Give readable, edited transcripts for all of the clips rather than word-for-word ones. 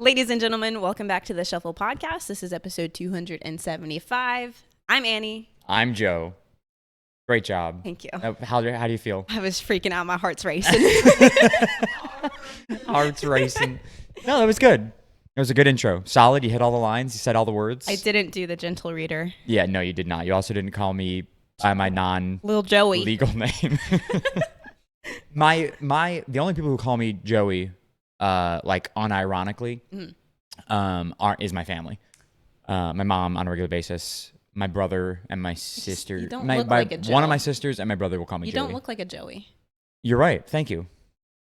Ladies and gentlemen, welcome back to the Shuffle Podcast. This is episode 275. I'm Annie. I'm Joe. Great job. Thank you. How do you feel? I was freaking out. My heart's racing. Heart's racing. No, that was good. It was a good intro. Solid. You hit all the lines. You said all the words. I didn't do the gentle reader. Yeah, no, you did not. You also didn't call me by my Lil Joey. legal name. The only people who call me Joey, like unironically, is my family. My mom on a regular basis. My brother and my sister. You don't look like a Joe. One of my sisters and my brother will call me You Joey. don't look like a Joey. You're right. Thank you.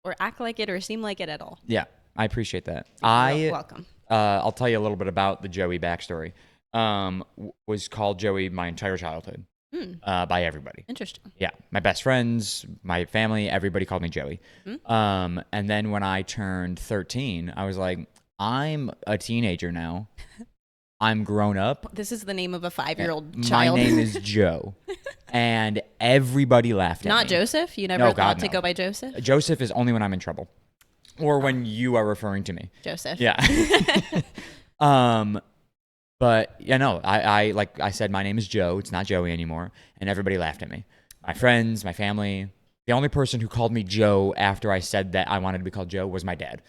Or act like it or seem like it at all. Yeah, I appreciate that. You're welcome. I'll tell you a little bit about the Joey backstory. Was called Joey my entire childhood by everybody. Interesting. Yeah, my best friends, my family, everybody called me Joey. And then when I turned 13, I was like, I'm a teenager now. I'm grown up. This is the name of a 5-year-old My child. name is Joe. And everybody laughed at me. Not Joseph? You never thought to go by Joseph? Joseph is only when I'm in trouble. Or when you are referring to me. Joseph. Yeah. But yeah, no, I like I said, my name is Joe. It's not Joey anymore. And everybody laughed at me. My friends, my family. The only person who called me Joe after I said that I wanted to be called Joe was my dad.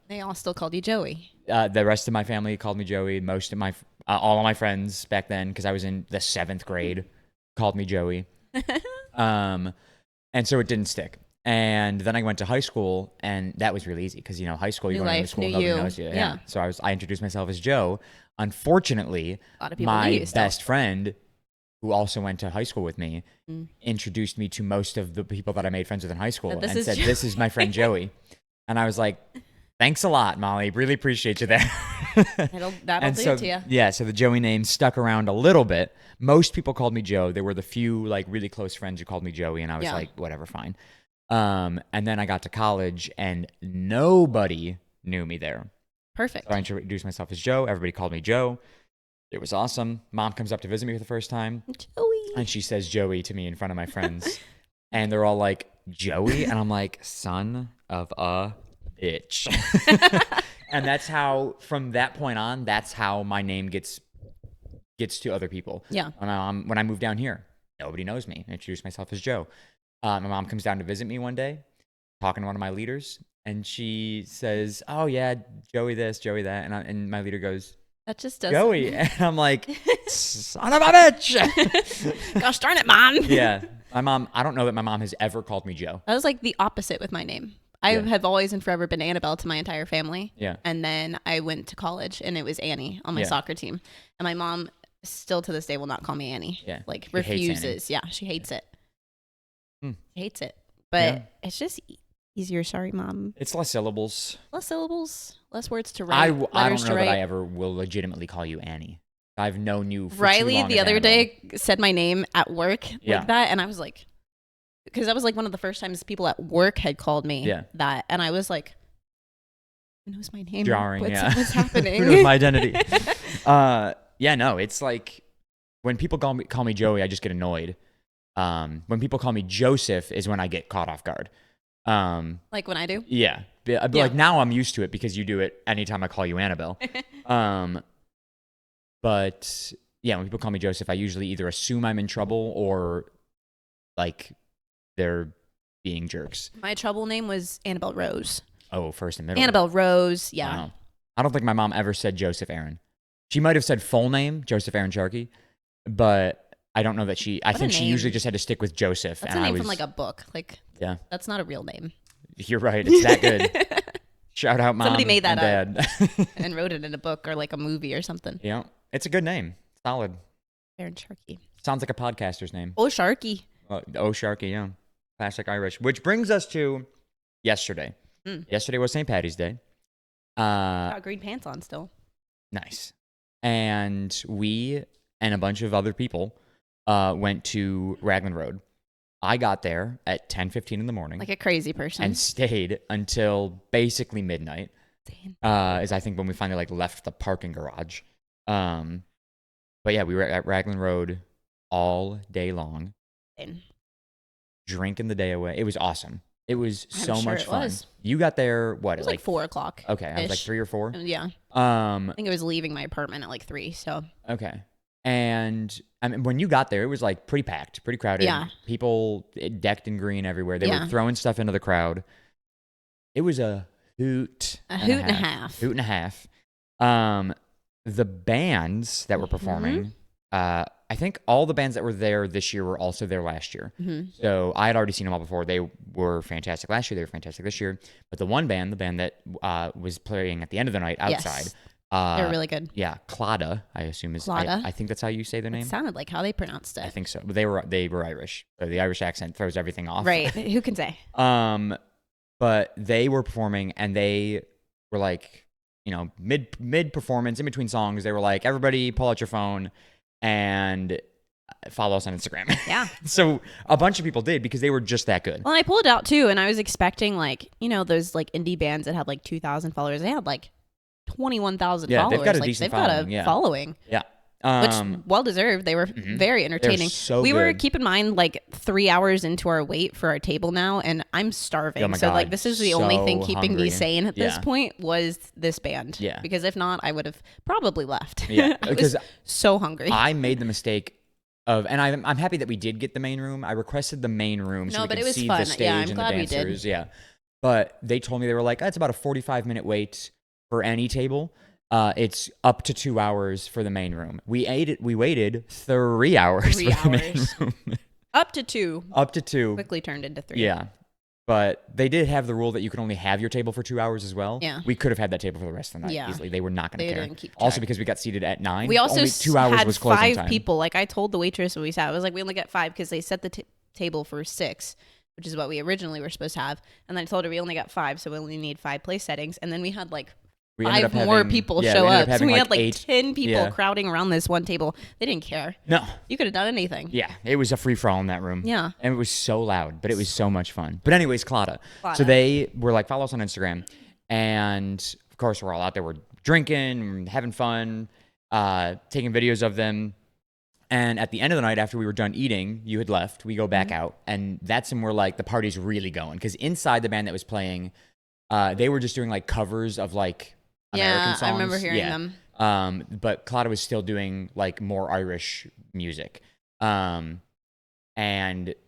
They all still called you Joey. The rest of my family called me Joey. Most of my, all of my friends back then, because I was in the 7th grade, called me Joey. And so it didn't stick. And then I went to high school, and that was really easy because, high school, you're going to school, nobody knows you. Yeah. So I introduced myself as Joe. Unfortunately, A lot of people my knew you still. best friend, who also went to high school with me, introduced me to most of the people that I made friends with in high school and said, this is my friend Joey. And I was like, thanks a lot, Molly. Really appreciate you there. That'll And do so, it to you. yeah, so the Joey name stuck around a little bit. Most people called me Joe. There were the few like really close friends who called me Joey, and I was like, whatever, fine. And then I got to college, and nobody knew me there. Perfect. So I introduced myself as Joe. Everybody called me Joe. It was awesome. Mom comes up to visit me for the first time, Joey. and she says Joey to me in front of my friends. And they're all like, Joey? And I'm like, son of a bitch. And that's how, from that point on, that's how my name gets to other people. Yeah. When I moved down here, nobody knows me. I introduced myself as Joe. My mom comes down to visit me one day, talking to one of my leaders, and she says, oh, yeah, Joey this, Joey that. And my leader goes, That just does Joey. And I'm like, son of a bitch. Gosh darn it, Mom. Yeah. My mom, I don't know that my mom has ever called me Joe. That was like the opposite with my name. I have always and forever been Annabelle to my entire family. Yeah. And then I went to college and it was Annie on my soccer team. And my mom still to this day will not call me Annie. Yeah. Like She hates refuses. Yeah. She hates it. Hmm. She hates it. But Yeah. it's just easier. Sorry, Mom. It's less syllables. Less syllables, less words to I write. don't letters know to that write. I ever will legitimately call you Annie. I've known you for too Riley long the as other Annabelle. day said my name at work Yeah. like that, and I was like, because that was like one of the first times people at work had called me that, and I was like, who knows my name? Jarring, What's happening? Who knows my identity? Yeah, no, it's like when people call me Joey, I just get annoyed. When people call me Joseph is when I get caught off guard. Like when I do. Yeah. I'd be like, now I'm used to it because you do it anytime I call you Annabelle. But yeah, when people call me Joseph, I usually either assume I'm in trouble or like they're being jerks. My trouble name was Annabelle Rose. Oh, first and middle. Annabelle Rose, yeah. Wow. I don't think my mom ever said Joseph Aaron. She might have said full name, Joseph Aaron Sharkey, but I don't know that I think she usually just had to stick with Joseph. That's a name from like a book. Like, yeah, that's not a real name. You're right. It's that good. Shout out, Mom. Somebody made that and up Dad. and wrote it in a book or like a movie or something. Yeah, it's a good name. Solid. Aaron Sharkey. Sounds like a podcaster's name. Oh, Sharkey. Oh, Sharkey, yeah. Classic Irish. Which brings us to yesterday. Yesterday was St. Paddy's Day. Got green pants on still. Nice. And we and a bunch of other people went to Raglan Road. I got there at 10:15 in the morning. Like a crazy person. And stayed until basically midnight. Is I think when we finally like left the parking garage. But yeah, we were at Raglan Road all day long. Insane. Drinking the day away. It was awesome. It was so sure much it fun. was. You got there, what? It was like 4 o'clock. Okay, I was like 3 or 4. Yeah. I think I was leaving my apartment at like 3. So. Okay. And I mean, when you got there, it was like pretty packed, pretty crowded. Yeah. People decked in green everywhere. They were throwing stuff into the crowd. It was a hoot. A hoot and a half. Hoot and a half. The bands that were performing, I think all the bands that were there this year were also there last year. Mm-hmm. So I had already seen them all before. They were fantastic last year. They were fantastic this year. But the band that was playing at the end of the night outside. Yes. They're really good. Yeah, Claddagh, I assume is. Claddagh? I think that's how you say their name. It sounded like how they pronounced it. I think so. But they were Irish. So the Irish accent throws everything off. Right. Who can say? But they were performing and they were like, mid performance, in between songs, they were like, everybody pull out your phone and follow us on Instagram. Yeah. So a bunch of people did because they were just that good. Well, I pulled it out too, and I was expecting those like indie bands that have like 2,000 followers. They had like 21,000 followers. They've got a decent following. Yeah. Which well deserved. They were very entertaining. So we were, keep in mind, like 3 hours into our wait for our table now, and I'm starving. Oh my so God, like this is the only thing keeping hungry. me sane at this point was this band. Yeah. Because if not, I would have probably left. Yeah. I Because was so hungry. I made the mistake of, and I'm happy that we did get the main room. I requested the main room so we could see the stage and the dancers. Yeah. But they told me, they were like, it's about a 45-minute wait for any table. It's up to 2 hours for the main room. We waited 3 hours for the main room. Up to 2. Up to 2. Quickly turned into 3. Yeah. But they did have the rule that you could only have your table for 2 hours as well. Yeah. We could have had that table for the rest of the night easily. They were not going to care. Didn't keep track. Also because we got seated at 9. We also only 2 hours had was closing 5 time. people. Like I told the waitress when we sat, I was like, we only get 5 because they set the table for 6, which is what we originally were supposed to have. And then I told her we only got 5, so we only need 5 place settings. And then we had like 5 more people show up. So we had like 10 people crowding around this one table. They didn't care. No. You could have done anything. Yeah. It was a free-for-all in that room. Yeah. And it was so loud, but it was so much fun. But anyways, Claddagh. So they were like, follow us on Instagram. And of course, we're all out there. We're drinking, having fun, taking videos of them. And at the end of the night, after we were done eating, you had left. We go back out. And that's when we're like, the party's really going. Because inside the band that was playing, they were just doing like covers of like American songs. I remember hearing them. But Claddagh was still doing like more Irish music. And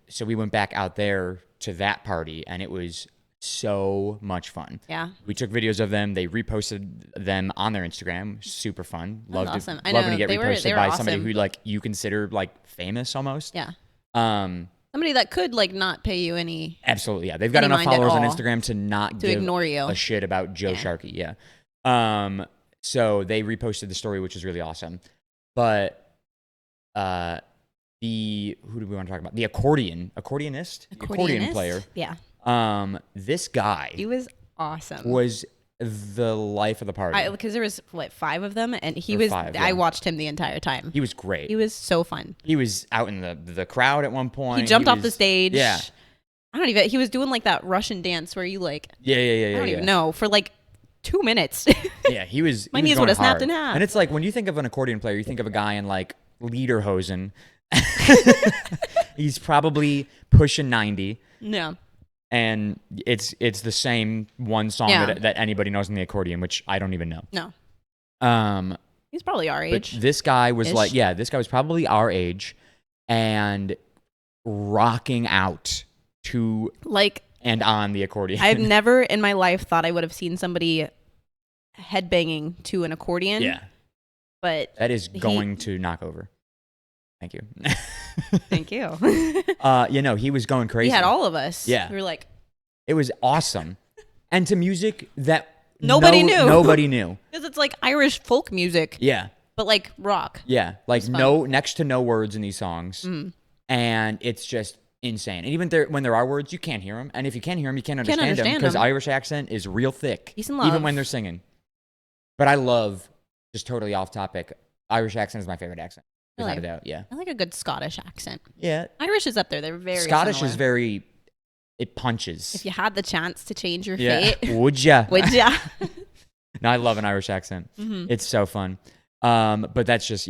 so we went back out there to that party, and it was so much fun. Yeah. We took videos of them. They reposted them on their Instagram. Super fun. Loved awesome. it. Loving to get reposted by somebody awesome. who like you consider like famous almost. Yeah. Somebody that could like not pay you any. Absolutely. Yeah. They've got enough followers on Instagram to not give ignore you. a shit about Joe Sharkey. Yeah. So they reposted the story, which is really awesome. But who do we want to talk about? The accordion player. Yeah. This guy. He was awesome. Was the life of the party. Because there was 5 of them, and he was. 5, yeah. I watched him the entire time. He was great. He was so fun. He was out in the crowd at one point. He jumped off the stage. Yeah. I don't even. He was doing like that Russian dance where you like. Yeah. I don't even know for like 2 minutes. Yeah, he was. My knees would have snapped in half. And it's like when you think of an accordion player, you think of a guy in like lederhosen. He's probably pushing 90. Yeah. And it's the same one song that anybody knows in the accordion, which I don't even know. No. He's probably our age. But this guy was this guy was probably our age, and rocking out to like and on the accordion. I've never in my life thought I would have seen somebody headbanging to an accordion. Yeah. But that is going to knock over. Thank you. Thank you. He was going crazy. He had all of us. Yeah. We were like, it was awesome. And to music that nobody knew. Nobody knew. Because it's like Irish folk music. Yeah. But like rock. Yeah. Like next to no words in these songs. Mm. And it's just insane. And even when there are words, you can't hear them. And if you can't hear them, you can't understand them. Because Irish accent is real thick. Peace and love. Even when they're singing. But I love, just totally off topic, Irish accent is my favorite accent. Without a doubt, yeah. I like a good Scottish accent. Yeah. Irish is up there. They're very Scottish similar. is very, it punches. If you had the chance to change your fate. Would ya? Would ya? No, I love an Irish accent. Mm-hmm. It's so fun. But that's just,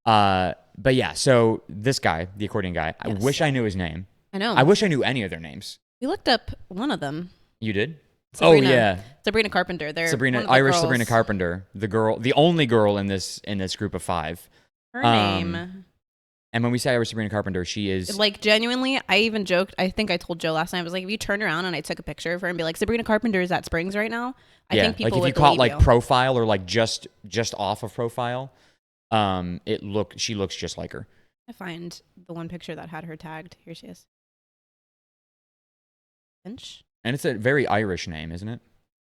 but yeah, so this guy, the accordion guy, yes. I wish I knew his name. I know. I wish I knew any of their names. We looked up one of them. You did? Sabrina. Oh yeah, Sabrina Carpenter. They're Irish girls. Sabrina Carpenter, the only girl in this group of 5. Her name. And when we say Irish Sabrina Carpenter, she is like genuinely. I even joked. I think I told Joe last night. I was like, if you turn around and I took a picture of her and be like, Sabrina Carpenter is at Springs right now. I think people like if would you caught believe like profile or like just off of profile, she looks just like her. I find the one picture that had her tagged. Here she is. Finch. And it's a very Irish name, isn't it?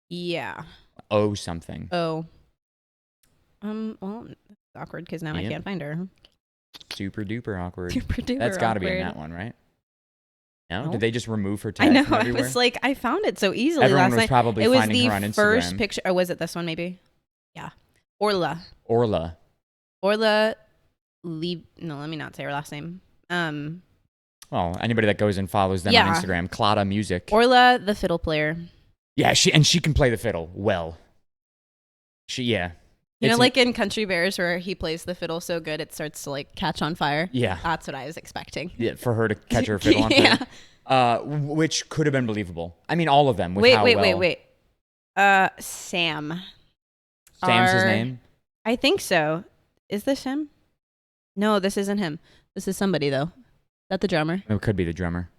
Yeah. Oh something. Oh. Well, it's awkward because now I can't find her. Super duper awkward. Super duper. That's got to be in that one, right? No? Did they just remove her tag? I know. From everywhere? I was like, I found it so easily Everyone last was night. probably it was finding the her on Instagram. first picture. Or was it this one? Maybe. Yeah. Orla. Orla. No, let me not say her last name. Well, anybody that goes and follows them on Instagram, Clada Music. Orla, the fiddle player. Yeah, she can play the fiddle well. You know, like in Country Bears where he plays the fiddle so good it starts to like catch on fire? Yeah. That's what I was expecting. Yeah, for her to catch her fiddle on fire. Which could have been believable. I mean, all of them. Wait. Sam. Sam's his name? I think so. Is this him? No, this isn't him. This is somebody, though. Is that the drummer? It could be the drummer.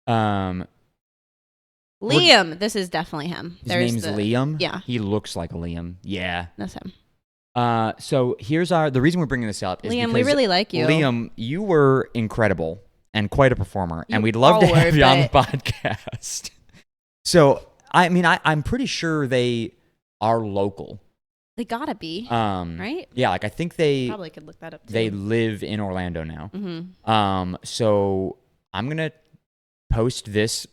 Liam. This is definitely him. His name's Liam? Yeah. He looks like a Liam. Yeah. That's him. So here's the reason we're bringing this up is Liam, because we really like you. Liam, you were incredible and quite a performer, and we'd love to have you on the podcast. So, I mean, I'm pretty sure they are local. They gotta be, right? Yeah, like I think they probably could look that up too. They live in Orlando now. Mm-hmm. So I'm gonna post this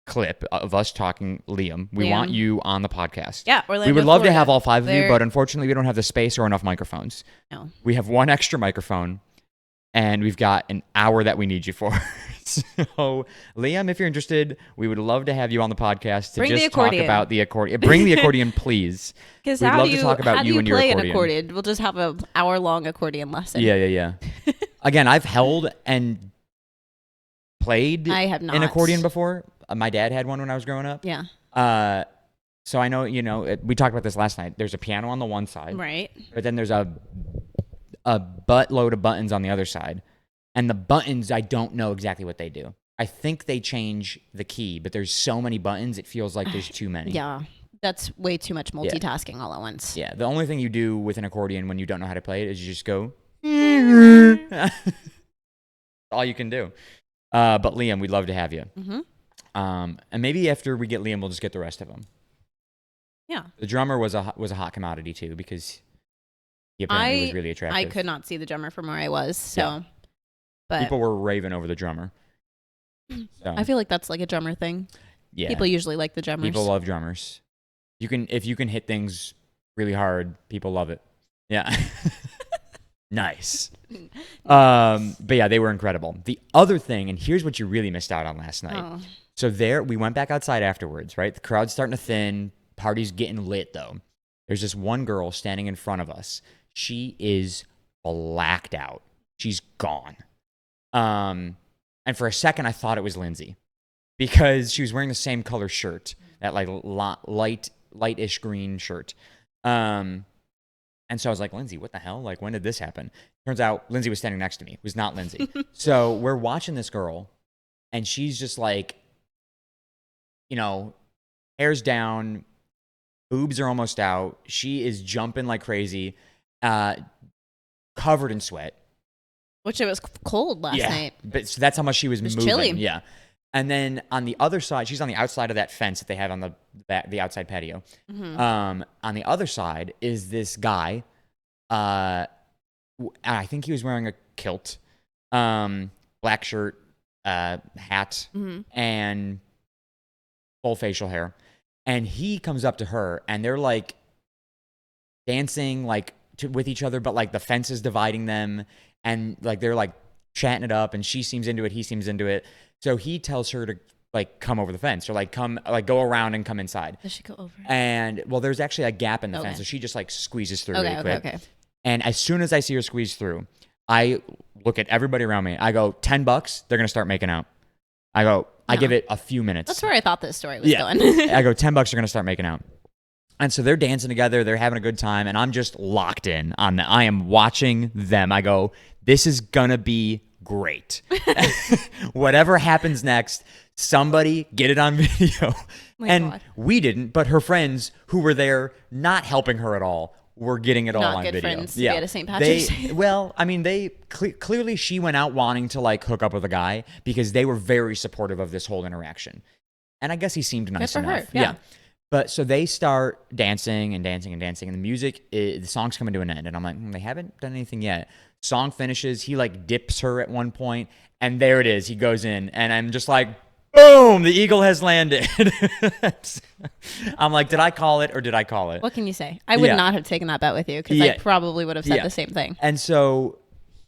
clip of us talking. Liam, we want you on the podcast. Yeah, Orlando, we would love Florida. to have all 5 of you, but unfortunately we don't have the space or enough microphones. No. We have one extra microphone, and we've got an hour that we need you for. So, Liam, if you're interested, we would love to have you on the podcast to just talk about the accordion. Bring the accordion, please. Because we'd love to talk about you and your accordion. An accordion? We'll just have an hour-long accordion lesson. Yeah. Again, I've held and played an accordion before. My dad had one when I was growing up. Yeah. So I know, we talked about this last night. There's a piano on the one side. Right. But then there's a buttload of buttons on the other side. And the buttons, I don't know exactly what they do. I think they change the key, but there's so many buttons, it feels like there's too many. Yeah. That's way too much multitasking all at once. Yeah. The only thing you do with an accordion when you don't know how to play it is you just go. All you can do. But Liam, we'd love to have you. Mm-hmm. And maybe after we get Liam, we'll just get the rest of them. Yeah. The drummer was a hot commodity too because he apparently was really attractive. I could not see the drummer from where I was, so. Yeah. But people were raving over the drummer. So. I feel like that's like a drummer thing. Yeah. People usually like the drummers. People love drummers. If you can hit things really hard, people love it. Yeah. Nice. But yeah, they were incredible. The other thing, and here's what you really missed out on last night. Oh. So we went back outside afterwards, right? The crowd's starting to thin. Party's getting lit though. There's this one girl standing in front of us. She is blacked out. She's gone. And for a second, I thought it was Lindsay because she was wearing the same color shirt, that like lightish green shirt. And so I was like, Lindsay, what the hell? Like, when did this happen? Turns out Lindsay was standing next to me. It was not Lindsay. So we're watching this girl, and she's just like, hair's down, boobs are almost out. She is jumping like crazy, covered in sweat. Which it was cold last night. But so that's how much she was moving. Chilly. Yeah. And then on the other side, she's on the outside of that fence that they have on the outside patio. Mm-hmm. On the other side is this guy. I think he was wearing a kilt, black shirt, hat, mm-hmm. and full facial hair. And he comes up to her, and they're like dancing with each other, but like the fence is dividing them. And like they're like chatting it up, and she seems into it, he seems into it. So he tells her to like come over the fence, or like go around and come inside. Does she go over? And well, there's actually a gap in the fence, so she just like squeezes through really quick. Okay. And as soon as I see her squeeze through, I look at everybody around me. I go, $10, they're gonna start making out. I go, I give it a few minutes. That's where I thought this story was going. I go, $10, are going to start making out. And so they're dancing together. They're having a good time. And I'm just locked in on that. I am watching them. I go, this is going to be great. Whatever happens next, somebody get it on video. God. We didn't, but her friends who were there not helping her at all were getting it all on video. Not good friends to be at a St. Patrick's Day. Well, I mean, they clearly she went out wanting to like hook up with a guy because they were very supportive of this whole interaction. And I guess he seemed nice enough. Her. Yeah. But so they start dancing and dancing and dancing, and the song's coming to an end. And I'm like, they haven't done anything yet. Song finishes. He like dips her at one point, and there it is. He goes in, and I'm just like, boom, the eagle has landed. I'm like, did I call it or did I call it? What can you say? I would not have taken that bet with you because I probably would have said the same thing. And so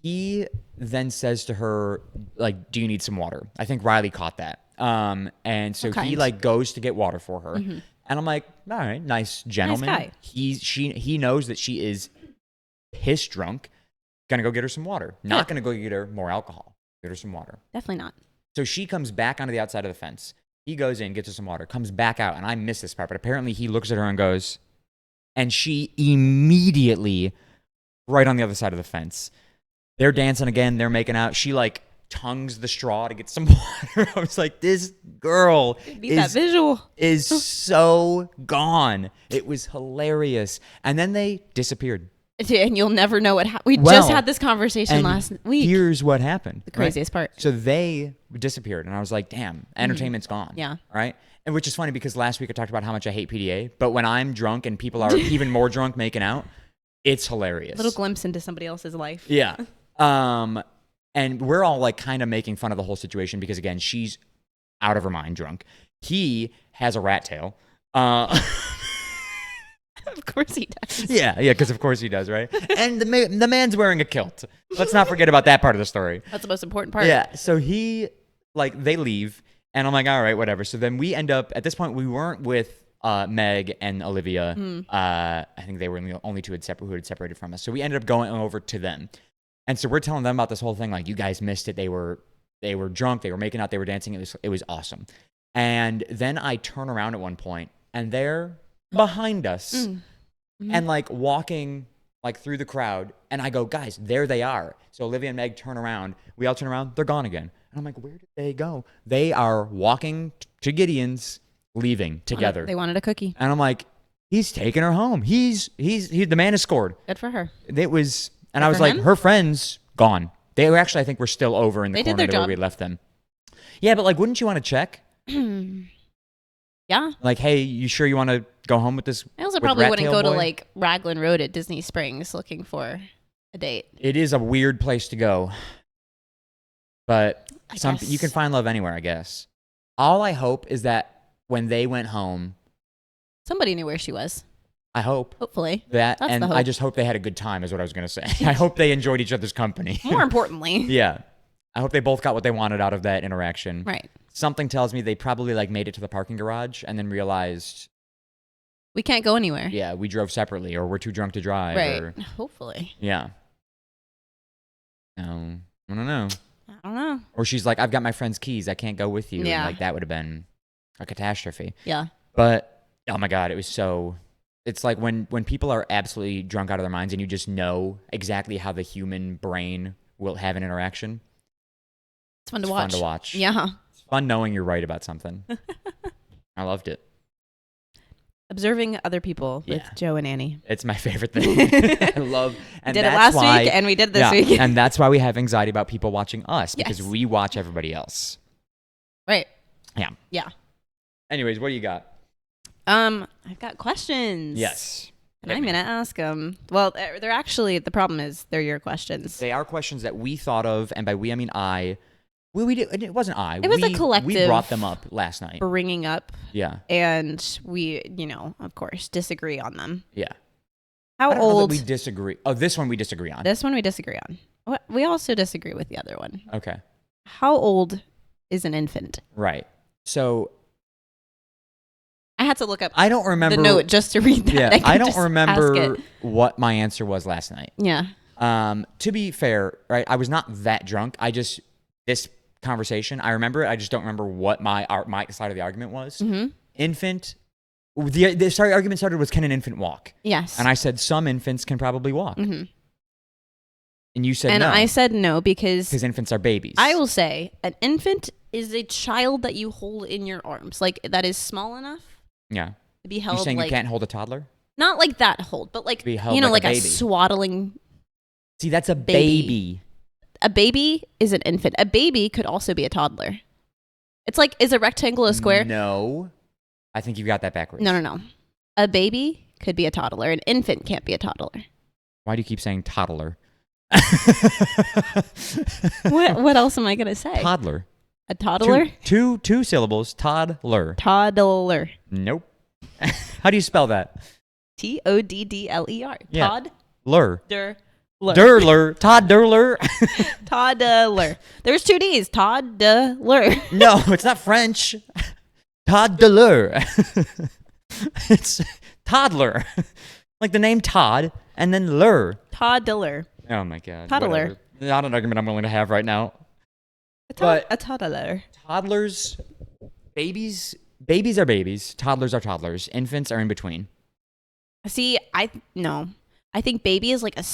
he then says to her, like, do you need some water? I think Riley caught that. And so he like goes to get water for her. Mm-hmm. And I'm like, all right, nice gentleman. Nice guy. He knows that she is pissed drunk. Gonna go get her some water. Not gonna go get her more alcohol. Get her some water. Definitely not. So she comes back onto the outside of the fence. He goes in, gets her some water, comes back out, and I miss this part, but apparently he looks at her and goes, and she immediately, right on the other side of the fence. They're dancing again, they're making out. She like tongues the straw to get some water. I was like, this girl is so gone. It was hilarious. And then they disappeared. And you'll never know what happened. We just had this conversation last week. Here's what happened. The craziest part. So they disappeared, and I was like, damn, entertainment's gone. Yeah. Right? And which is funny because last week I talked about how much I hate PDA, but when I'm drunk and people are even more drunk making out, it's hilarious. Little glimpse into somebody else's life. Yeah. And we're all like kind of making fun of the whole situation because, again, she's out of her mind drunk. He has a rat tail. Of course he does. Yeah, because of course he does, right? And the man's wearing a kilt. Let's not forget about that part of the story. That's the most important part. Yeah, so they leave, and I'm like, all right, whatever. So then we end up, at this point, we weren't with Meg and Olivia. I think they were the only two who had separated from us. So we ended up going over to them. And so we're telling them about this whole thing, like, you guys missed it. They were drunk, they were making out, they were dancing. It was awesome. And then I turn around at one point, and they're behind us and like walking like through the crowd, and I go, guys, there they are. So Olivia and Meg turn around, we all turn around, they're gone again. And I'm like, where did they go? They are walking to Gideon's, leaving together. They wanted a cookie. And I'm like, he's taking her home. The man has scored. Good for her. It was, and I was like, her friends gone. They were actually, I think, we're still over in the corner where we left them. Yeah, but like, wouldn't you want to check? Yeah. Like, hey, you sure you want to go home with this? I also probably wouldn't go to like Raglan Road at Disney Springs looking for a date. It is a weird place to go. But you can find love anywhere, I guess. All I hope is that when they went home, somebody knew where she was. I hope. Hopefully. That's and I just hope they had a good time is what I was going to say. I hope they enjoyed each other's company. More importantly. Yeah. I hope they both got what they wanted out of that interaction. Right. Something tells me they probably like made it to the parking garage and then realized we can't go anywhere. Yeah, we drove separately, or we're too drunk to drive. Right. Or, hopefully. Yeah. No, I don't know. I don't know. Or she's like, I've got my friend's keys. I can't go with you. Yeah. And like that would have been a catastrophe. Yeah. But oh my God, it was so. It's like when people are absolutely drunk out of their minds and you just know exactly how the human brain will have an interaction. It's fun to watch. Fun to watch. Yeah. It's fun knowing you're right about something. I loved it. Observing other people with Joe and Annie. It's my favorite thing. I love. And we did it last week, and we did this week. And that's why we have anxiety about people watching us, because we watch everybody else. Right. Yeah. Yeah. Anyways, what do you got? I've got questions. Yes. And I'm going to ask them. Well, they're actually, the problem is they're your questions. They are questions that we thought of, and by we, I mean I. We did, it wasn't I. It was a collective. We brought them up last night. Bringing up. Yeah. And we, of course, disagree on them. Yeah. How old? We disagree. Oh, this one we disagree on. This one we disagree on. We also disagree with the other one. Okay. How old is an infant? Right. So. I had to look up. I don't remember the note just to read that. Yeah, I don't remember what my answer was last night. Yeah. To be fair, right, I was not that drunk. This conversation. I remember it. I just don't remember what my side of the argument was. Mm-hmm. Infant. The argument started was, can an infant walk? Yes. And I said some infants can probably walk. Mm-hmm. And you said and no. And I said no because infants are babies. I will say an infant is a child that you hold in your arms, like that is small enough. Yeah. To be held. You're saying like, you can't hold a toddler? Not like that hold, but like, like a swaddling. See, that's a baby. A baby is an infant. A baby could also be a toddler. It's like, is a rectangle a square? No. I think you got that backwards. No. A baby could be a toddler. An infant can't be a toddler. Why do you keep saying toddler? What else am I going to say? Toddler. A toddler? Two syllables. Toddler. Toddler. Nope. How do you spell that? Toddler. Yeah. Toddler. Durler. Toddler. Toddler. There's 2 D's. Toddler. No, it's not French. Toddler. It's toddler. Like the name Todd and then lur. Toddler. Oh my God. Toddler. Whatever. Not an argument I'm willing to have right now. A toddler. Toddlers, babies are babies. Toddlers are toddlers. Infants are in between. See, I think baby is like a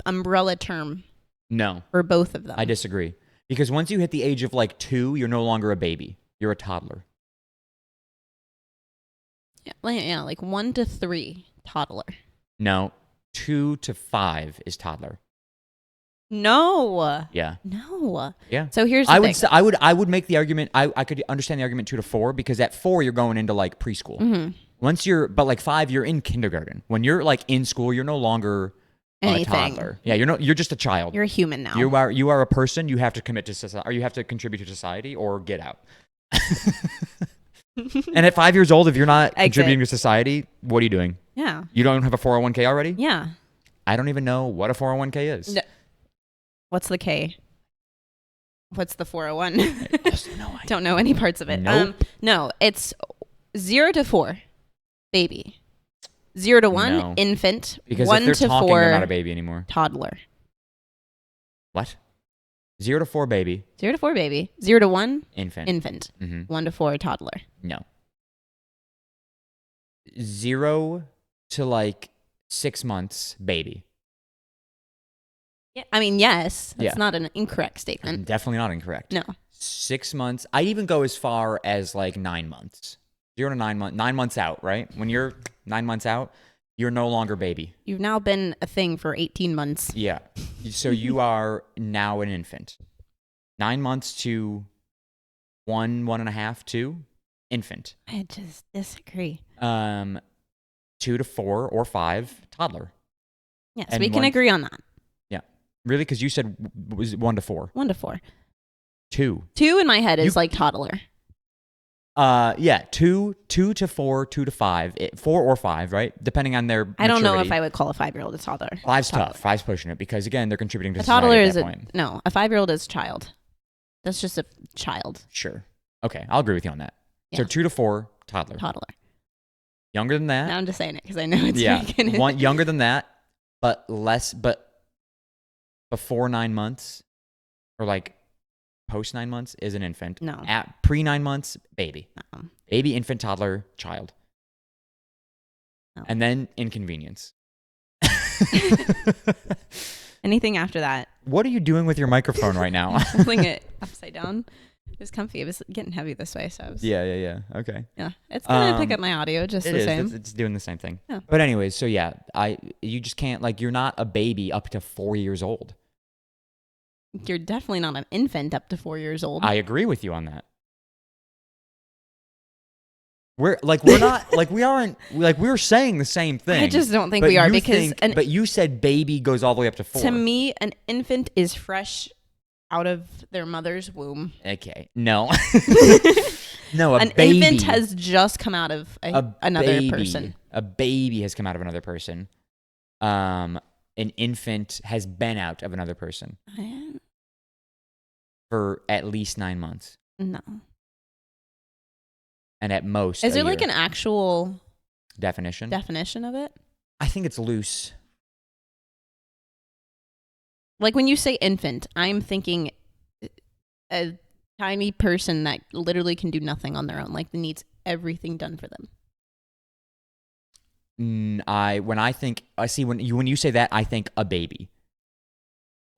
umbrella term. No. For both of them. I disagree. Because once you hit the age of like 2, you're no longer a baby. You're a toddler. Yeah, like 1 to 3, toddler. No, 2 to 5 is toddler. No. Yeah. No. Yeah. So here's the thing. I would make the argument. I could understand the argument 2 to 4 because at 4 you're going into like preschool. Mm-hmm. But like 5 you're in kindergarten. When you're like in school, you're no longer anything. A toddler. Yeah, you're just a child. You're a human now. You are a person. You have to commit to society, or you have to contribute to society, or get out. And at 5 years old, if you're not contributing to society, what are you doing? Yeah. You don't have a 401k already? Yeah. I don't even know what a 401k is. No. What's the K? What's the 401? No, don't know any parts of it. Nope. No, it's 0 to 4, baby. 0 to 1, no. Infant. Because 1 if they're to talking, 4, they're not a baby anymore. Toddler. What? 0 to 4, baby. 0 to 4, baby. 0 to 1, infant. Mm-hmm. 1 to 4, toddler. No. 0 to like 6 months, baby. Yeah, I mean, yes. That's Yeah. not an incorrect statement. Definitely not incorrect. No. 6 months. I even go as far as like 9 months. 0 to 9 months. 9 months out, right? When you're 9 months out, you're no longer baby. You've now been a thing for 18 months. Yeah. So you are now an infant. 9 months to 1.5, 2, infant. I just disagree. 2 to 4 or 5, toddler. Yes, And we can agree on that. Yeah. Really? Because you said was 1 to 4. 1 to 4. 2. 2 in my head is like toddler. Yeah, 2 to 4, 2 to 5, 4 or 5, right? Depending on their I don't know maturity. if I would call a 5-year-old a toddler. 5's tough. 5's pushing it because again, they're contributing to a toddler society at is that point. no, a 5-year-old is a child. That's just a child. Sure. Okay, I'll agree with you on that. Yeah. So 2 to 4, toddler. Younger than that. Now I'm just saying it because I know it's making it. One younger than that, but before 9 months, or like post 9 months is an infant. No. At pre 9 months, baby. No. Baby, infant, toddler, child. No. And then inconvenience. Anything after that. What are you doing with your microphone right now? Holding it upside down. It was comfy. It was getting heavy this way, so I was. Yeah. Okay. Yeah, it's gonna pick up my audio just the same. It's doing the same thing. Yeah. But anyways, so yeah, you just can't, like, you're not a baby up to 4 years old. You're definitely not an infant up to 4 years old. I agree with you on that. We're not like we aren't like we're saying the same thing. I just don't think we are because but you said baby goes all the way up to 4. To me, an infant is fresh out of their mother's womb. Okay. No. No, an baby. infant has just come out of another person. A baby has come out of another person. An infant has been out of another person for at least 9 months. No. And at most, is there like an actual definition of it? I think it's loose. Like when you say infant, I'm thinking a tiny person that literally can do nothing on their own. Like, needs everything done for them. When you say that, I think a baby.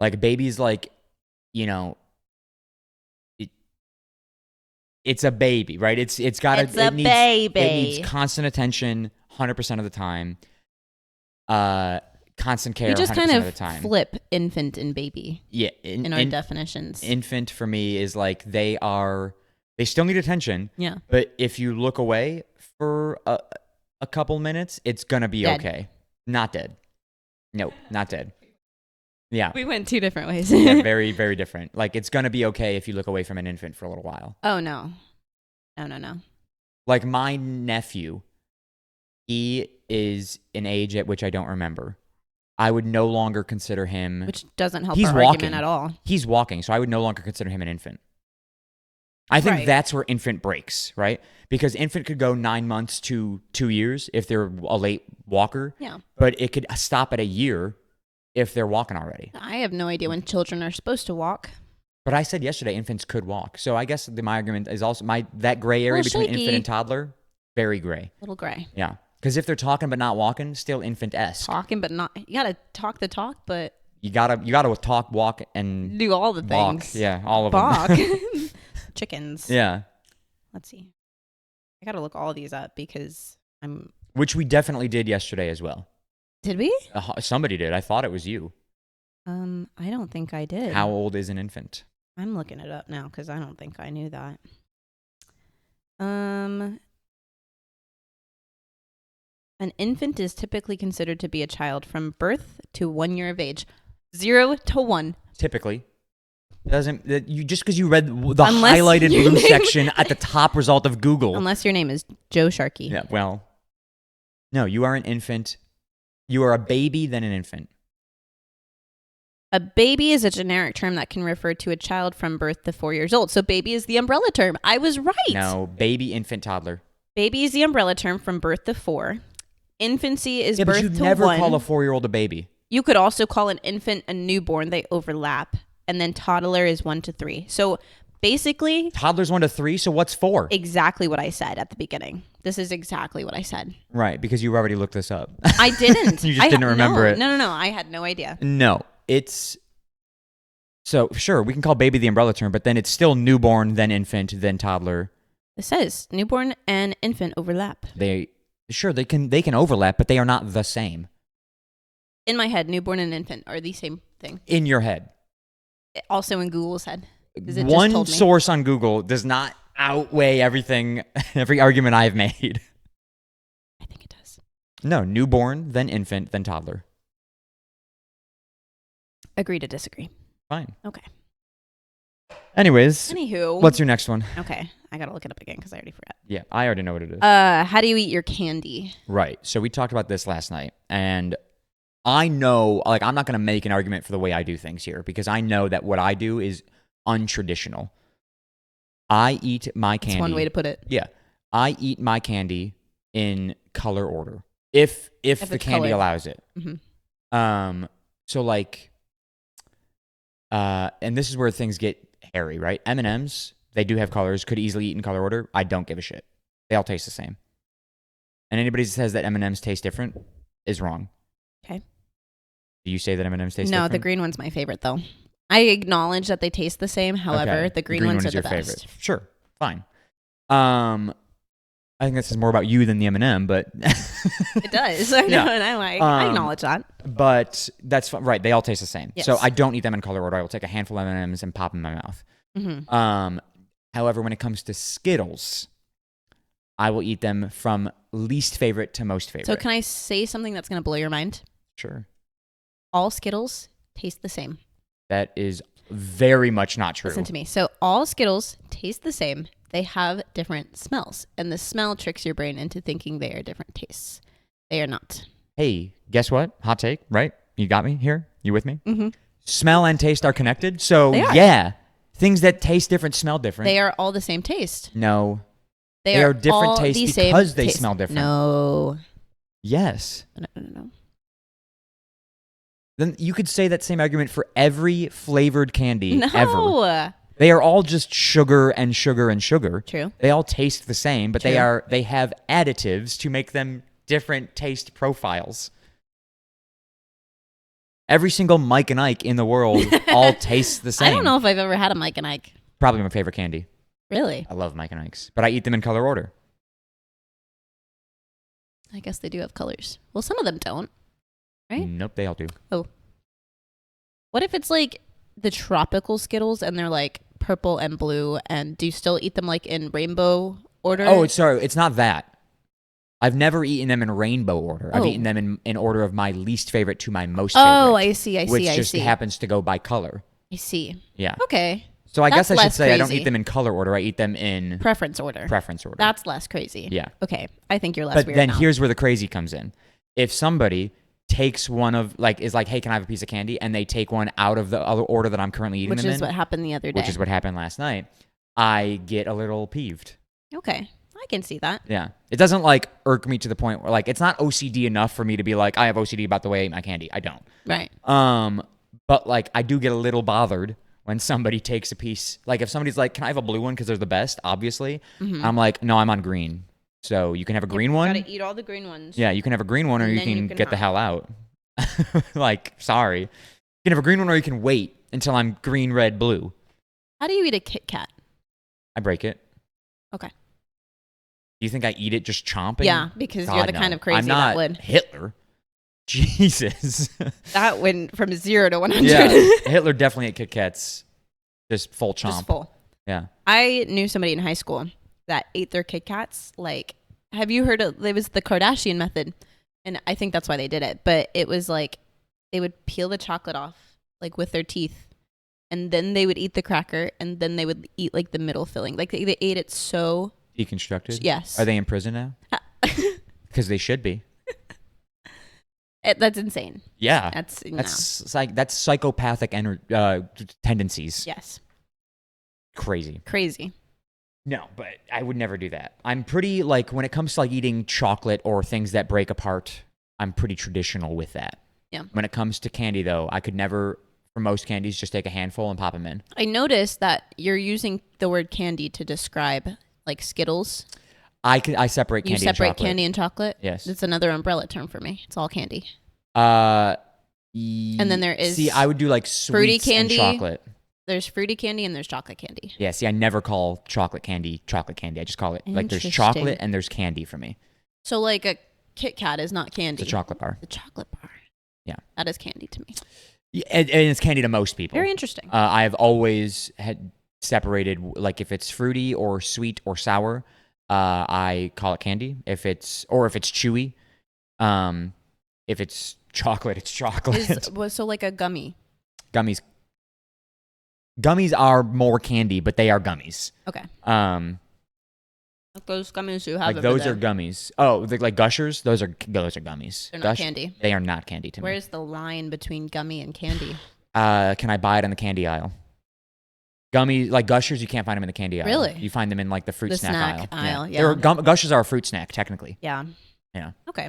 Like, a baby's like, you know, it's a baby, right? It needs baby. It needs constant attention 100% of the time. Constant care. We just 100% kind of the of time. flip infant and baby. Yeah, in our definitions. Infant for me is like they still need attention. Yeah. But if you look away for a couple minutes, it's gonna be dead. Okay. Not dead. No, not dead. Yeah. We went two different ways. Yeah, very, very different. Like, it's gonna be okay if you look away from an infant for a little while. Oh no. No. Like, my nephew, he is an age at which I don't remember. I would no longer consider him. Which doesn't help He's our walking. argument at all. He's walking, so I would no longer consider him an infant. I think that's where infant breaks, right? Because infant could go 9 months to 2 years if they're a late walker. Yeah. But it could stop at a year if they're walking already. I have no idea when children are supposed to walk. But I said yesterday infants could walk. So I guess my argument is also that gray area between infant and toddler, very gray. Little gray. Yeah. Because if they're talking but not walking, still infant-esque. Talking but not. You gotta talk the talk, but you gotta talk, walk, and do all the balk. things. Yeah, all of balk. them. Chickens. Yeah. Let's see. I gotta look all these up because Which we definitely did yesterday as well. Did we? Somebody did. I thought it was you. I don't think I did. How old is an infant? I'm looking it up now because I don't think I knew that. An infant is typically considered to be a child from birth to 1 year of age. 0 to 1. Typically. Just because you read the highlighted blue section at the top result of Google. Unless your name is Joe Sharkey. Yeah, well, no, you are an infant. You are a baby, then an infant. A baby is a generic term that can refer to a child from birth to 4 years old. So baby is the umbrella term. I was right. No, baby, infant, toddler. Baby is the umbrella term from birth to 4. Infancy is birth to 1. But you never call a 4-year-old a baby. You could also call an infant a newborn. They overlap. And then toddler is 1 to 3. So basically, toddler's 1 to 3. So what's 4? Exactly what I said at the beginning. This is exactly what I said. Right, because you already looked this up. I didn't. You just didn't remember it. No. I had no idea. No, so sure, we can call baby the umbrella term, but then it's still newborn, then infant, then toddler. It says newborn and infant overlap. They can overlap, but they are not the same. In my head, newborn and infant are the same thing. In your head. Also in Google's head. One source on Google does not outweigh everything, every argument I've made. I think it does. No, newborn, then infant, then toddler. Agree to disagree. Fine. Okay. Anyways. Anywho. What's your next one? Okay. I gotta look it up again because I already forgot. Yeah, I already know what it is. How do you eat your candy? Right. So we talked about this last night, and I know, like, I'm not going to make an argument for the way I do things here because I know that what I do is untraditional. I eat my candy. That's one way to put it. Yeah. I eat my candy in color order. If the candy allows it. Mm-hmm. So like, and this is where things get hairy, right? M&Ms, they do have colors, could easily eat in color order. I don't give a shit. They all taste the same. And anybody who says that M&Ms taste different is wrong. Okay. Do you say that M&Ms taste different? No, the green one's my favorite though. I acknowledge that they taste the same. However, the green ones are the best. Favorite. Sure, fine. I think this is more about you than the M&M, but it does. I know, and I acknowledge that. But that's right. They all taste the same. Yes. So I don't eat them in color order. I will take a handful of M&Ms and pop them in my mouth. Mm-hmm. However, when it comes to Skittles, I will eat them from least favorite to most favorite. So can I say something that's going to blow your mind? Sure. All Skittles taste the same. That is very much not true. Listen to me. So all Skittles taste the same. They have different smells, and the smell tricks your brain into thinking they are different tastes. They are not. Hey, guess what? Hot take, right? You got me here? You with me? Mm-hmm. Smell and taste are connected. So, yeah, things that taste different smell different. They are all the same taste. No. They are different tastes because they smell different. No. Yes. No. Then you could say that same argument for every flavored candy ever. They are all just sugar and sugar and sugar. True. They all taste the same, but True. they have additives to make them different taste profiles. Every single Mike and Ike in the world all tastes the same. I don't know if I've ever had a Mike and Ike. Probably my favorite candy. Really? I love Mike and Ike's, but I eat them in color order. I guess they do have colors. Well, some of them don't. Right? Nope, they all do. Oh. What if it's like the tropical Skittles and they're like purple and blue, and do you still eat them like in rainbow order? Oh, it's not that. I've never eaten them in rainbow order. I've Oh. eaten them in order of my least favorite to my most favorite. Oh, I see. Which just happens to go by color. I see. Yeah. Okay. So I guess I That's should less say I don't crazy. eat them in color order. I eat them in Preference order. preference order. That's less crazy. Yeah. Okay. I think you're less But weird then now. here's where the crazy comes in. If somebody takes one of, like, is like, hey, can I have a piece of candy? And they take one out of the other order that I'm currently eating Which them is in, what happened the other day. which is what happened last night, I get a little peeved. Okay. I can see that. Yeah. It doesn't like irk me to the point where like it's not OCD enough for me to be like, I have OCD about the way I eat my candy. I don't. Right. But like I do get a little bothered when somebody takes a piece. Like if somebody's like, can I have a blue one because they're the best, obviously. I'm like, no, I'm on green. So you can have a green one. Gotta eat all the green ones. Yeah, you can have a green one or And you then you can can get the have- hell out. Like, sorry. You can have a green one or you can wait until I'm green, red, blue. How do you eat a Kit Kat? I break it. Okay. Do you think I eat it just chomping? Yeah, because you're God, the kind no. of crazy I'm not that would. Hitler. Jesus. That went from 0 to 100. Yeah, Hitler definitely ate Kit Kats. Just full chomp. Just full. Yeah. I knew somebody in high school that ate their Kit Kats. Like, have you heard of it? Was the Kardashian method, and I think that's why they did it. But it was like they would peel the chocolate off like with their teeth, and then they would eat the cracker, and then they would eat like the middle filling. Like they ate it so. Deconstructed? Yes. Are they in prison now? Because they should be. That's insane. Yeah. That's no. That's psychopathic tendencies. Yes. Crazy. Crazy. No, but I would never do that. I'm pretty like when it comes to like eating chocolate or things that break apart, I'm pretty traditional with that. Yeah. When it comes to candy though, I could never for most candies just take a handful and pop them in. I noticed that you're using the word candy to describe like Skittles. I separate candy You and separate chocolate. candy and chocolate? Yes. It's another umbrella term for me. It's all candy. And then there is See, I would do like sweets fruity candy. and chocolate. There's fruity candy and there's chocolate candy. Yeah, see, I never call chocolate candy. I just call it like there's Interesting. chocolate and there's candy for me. So like a Kit Kat is not candy. It's a chocolate bar. The chocolate bar. Yeah. That is candy to me. Yeah, and it's candy to most people. Very interesting. I've always had separated like if it's fruity or sweet or sour, I call it candy. If it's chewy, if it's chocolate, it's chocolate. So like a gummy. Gummies are more candy, but they are gummies. Okay. Those gummies you have Like over those there. are gummies. Oh, like Gushers, those are gummies. They're not candy. They are not candy to me. Where's the line between gummy and candy? Can I buy it in the candy aisle? Gummy, like Gushers, you can't find them in the candy aisle. Really? You find them in like the fruit The snack snack aisle, yeah. Gushers are a fruit snack, technically. Yeah. Yeah. Okay.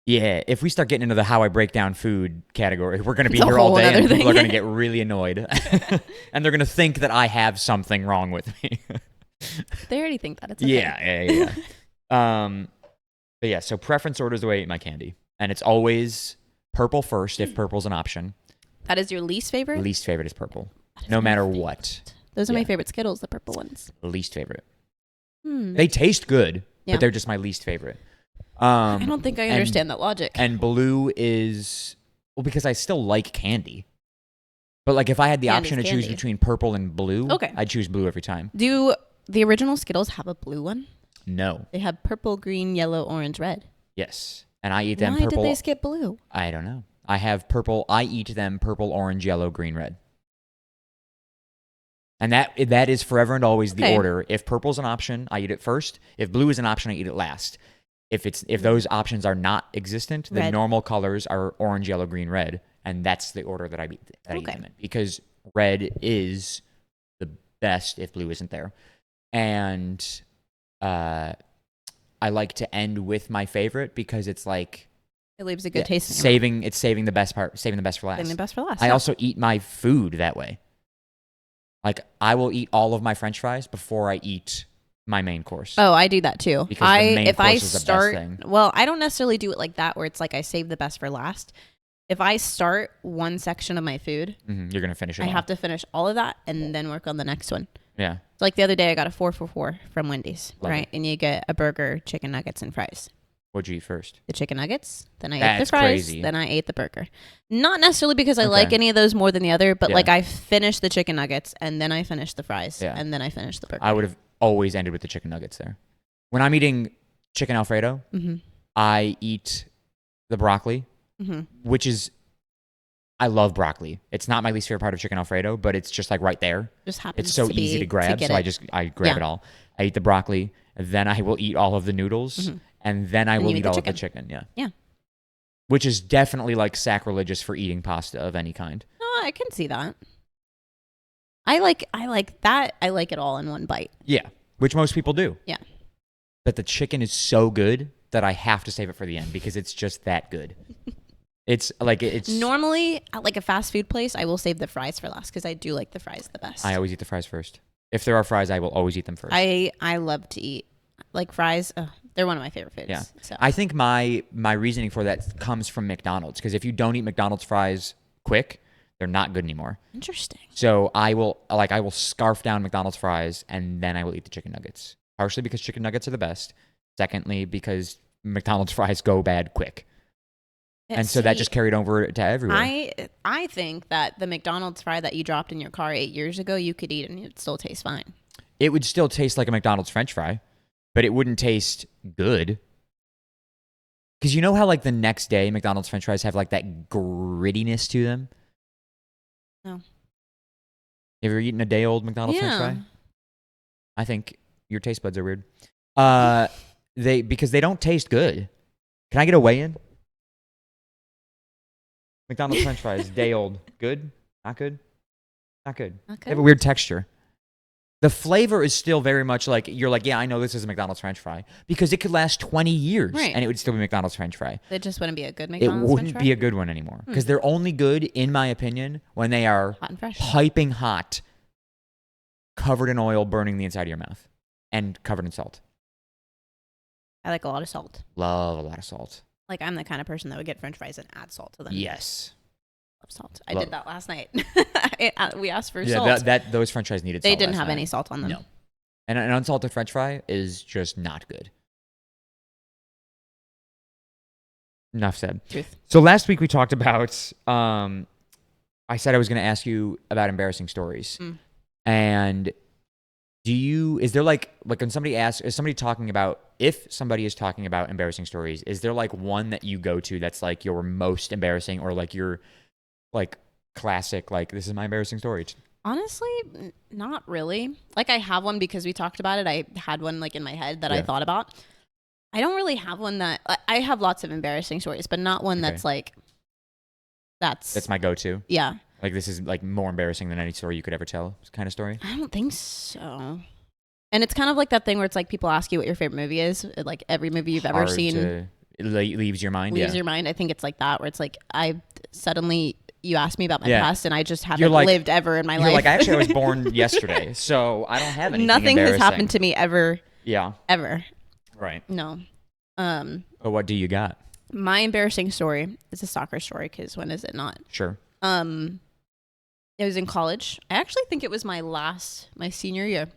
Yeah, if we start getting into the how I break down food category, we're going to be It's a here all whole day and other people are thing. going to get really annoyed. And they're going to think that I have something wrong with me. They already think that. It's okay. Yeah. But yeah, so preference order is the way I eat my candy. And it's always purple first if purple's an option. That is your least favorite? Least favorite is purple. That is No my matter favorite. what. Those are my Yeah. favorite Skittles, the purple ones. Least favorite. Hmm. They taste good, Yeah. but they're just my least favorite. I don't think I and- understand that logic. And blue is, well, because I still like candy. But like if I had the Candy's option to choose candy. between purple and blue, Okay. I'd choose blue every time. Do the original Skittles have a blue one? No. They have purple, green, yellow, orange, red. Yes. And I eat them Why purple. did they skip blue? I don't know. I have purple. I eat them purple, orange, yellow, green, red. And that is forever and always the Okay. order. If purple's an option, I eat it first. If blue is an option, I eat it last. If those options are not existent, the Red. normal colors are orange, yellow, green, red, and that's the order that I eat Okay. them in. Because red is the best if blue isn't there. And I like to end with my favorite because it's like It leaves a good yeah, taste in your mouth. saving the best for last. Saving the best for last. I yeah. also eat my food that way. Like, I will eat all of my French fries before I eat my main course. Oh, I do that too. Because the main if course I is the best start, thing. well, I don't necessarily do it like that where it's like I save the best for last. If I start one section of my food, You're gonna finish it. I have to finish all of that and then work on the next one. Yeah. So like the other day, I got a 4 for $4 from Wendy's, Love right? it. And you get a burger, chicken nuggets, and fries. What'd you eat first? The chicken nuggets, then I ate the That's fries, crazy. then I ate the burger. Not necessarily because I Okay. like any of those more than the other, but Yeah. like I finished the chicken nuggets and then I finished the fries Yeah. and then I finished the burger. I would have always ended with the chicken nuggets there. When I'm eating chicken Alfredo, I eat the broccoli, which is, I love broccoli. It's not my least favorite part of chicken Alfredo, but it's just like right there. Just happens It's so to easy to grab, get so it. I grab it all. I eat the broccoli, then I will eat all of the noodles, and then I will you eat eat the all of the chicken. chicken. Yeah. Yeah. Which is definitely like sacrilegious for eating pasta of any kind. No, I can see that. I like that. I like it all in one bite. Yeah, which most people do. Yeah. But the chicken is so good that I have to save it for the end because it's just that good. It's like it's Normally at like a fast food place, I will save the fries for last because I do like the fries the best. I always eat the fries first. If there are fries, I will always eat them first. I love to eat like fries. They're one of my favorite foods. Yeah. So. I think my reasoning for that comes from McDonald's because if you don't eat McDonald's fries quick, they're not good anymore. Interesting. So I will scarf down McDonald's fries and then I will eat the chicken nuggets. Partially because chicken nuggets are the best. Secondly, because McDonald's fries go bad quick. And so that just carried over to everywhere. I think that the McDonald's fry that you dropped in your car 8 years ago, you could eat and it would still taste fine. It would still taste like a McDonald's French fry, but it wouldn't taste good. Because you know how like the next day McDonald's French fries have like that grittiness to them? No. You ever eaten a day old McDonald's French Yeah. fry? I think your taste buds are weird. Because they don't taste good. Can I get a weigh-in? McDonald's French fries, day old. Good? Not good? Not good. They have a weird texture. The flavor is still very much like, you're like, yeah, I know this is a McDonald's French fry. Because it could last 20 years Right. and it would still be McDonald's French fry. It just wouldn't be a good It McDonald's wouldn't French fry? be a good one anymore. Because they're only good, in my opinion, when they are Hot and fresh. piping hot, covered in oil, burning the inside of your mouth, and covered in salt. I like a lot of salt. Love a lot of salt. Like I'm the kind of person that would get French fries and add salt to them. Yes. Love salt. I Love- did that last night. We asked for Yeah, salt. those French fries needed They salt. didn't last have night. any salt on them. No. And an unsalted French fry is just not good. Enough said. Truth. So last week we talked about, I said I was going to ask you about embarrassing stories. And is there like when somebody asks, if somebody is talking about embarrassing stories, is there like one that you go to that's like your most embarrassing or like your like classic, like this is my embarrassing story? Honestly, not really. Like I have one because we talked about it. I had one like in my head that I thought about. I don't really have one that I have lots of embarrassing stories, but not one that's like that's my go-to. Yeah. Like this is like more embarrassing than any story you could ever tell kind of story. I don't think so. And it's kind of like that thing where it's like people ask you what your favorite movie is. Like every movie you've ever seen It leaves your mind. leaves your mind. I think it's like that where it's like you asked me about my Yeah. past and I just haven't You're like- lived ever in my You're life. like, actually, I was born yesterday, so I don't have anything Nothing has embarrassing. happened to me ever. Yeah. Ever. Right. No. But what do you got? My embarrassing story is a soccer story because when is it not? Sure. It was in college. I actually think it was my senior year.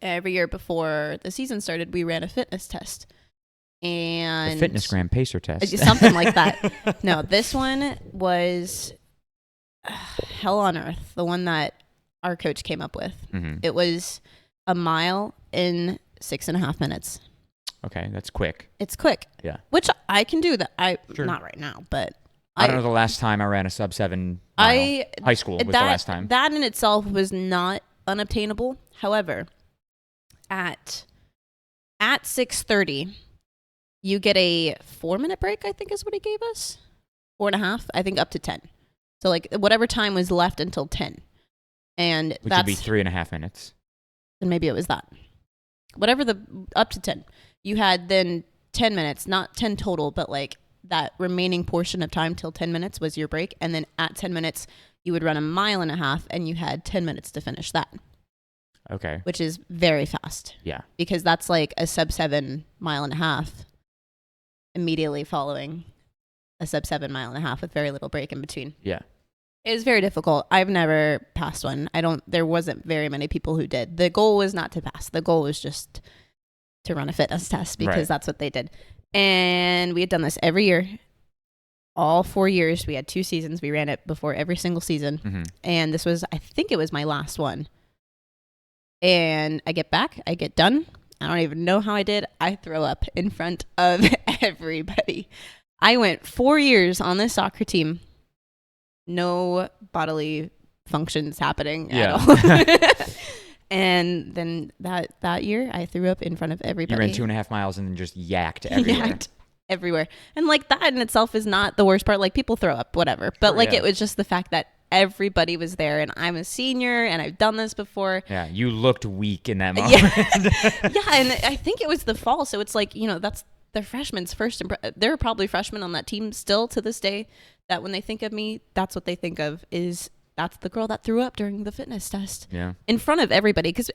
Every year before the season started, we ran a fitness test. And The Fitnessgram Pacer test. Something like that. No, this one was hell on earth. The one that our coach came up with. Mm-hmm. It was a mile in 6.5 minutes. Okay, that's quick. It's quick. Yeah. Which I can do that. Sure. Not right now, but I don't know the last time I ran a sub 7 mile. High school was the last time. That in itself was not unobtainable. However, at 6:30, you get a 4-minute break, I think is what he gave us. 4.5, I think up to 10. So like whatever time was left until 10. And Which would that's be 3.5 minutes. then maybe it was that. Whatever up to 10. You had then 10 minutes, not 10 total, but like that remaining portion of time till 10 minutes was your break. And then at 10 minutes, you would run a 1.5 miles and you had 10 minutes to finish that. Okay. Which is very fast. Yeah. Because that's like a sub-7 1.5 miles immediately following a sub-7 1.5 miles with very little break in between. Yeah. It was very difficult. I've never passed one. There wasn't very many people who did. The goal was not to pass. The goal was just to run a fitness test because that's what they did. And we had done this every year. All 4 years. We had 2 seasons. We ran it before every single season. Mm-hmm. And this was, I think it was my last one. And I get back, I get done. I don't even know how I did. I throw up in front of everybody. I went 4 years on this soccer team. No bodily functions happening at all. And then that year, I threw up in front of everybody. You ran 2.5 miles and then just yacked everywhere. Yacked everywhere. And like that in itself is not the worst part. Like people throw up, whatever. But it was just the fact that everybody was there, and I'm a senior, and I've done this before. Yeah, you looked weak in that moment. Yeah, and I think it was the fall, so it's like, that's the freshmen's first there are probably freshmen on that team still to this day that when they think of me, that's what they think of is that's the girl that threw up during the fitness test. Yeah. In front of everybody, because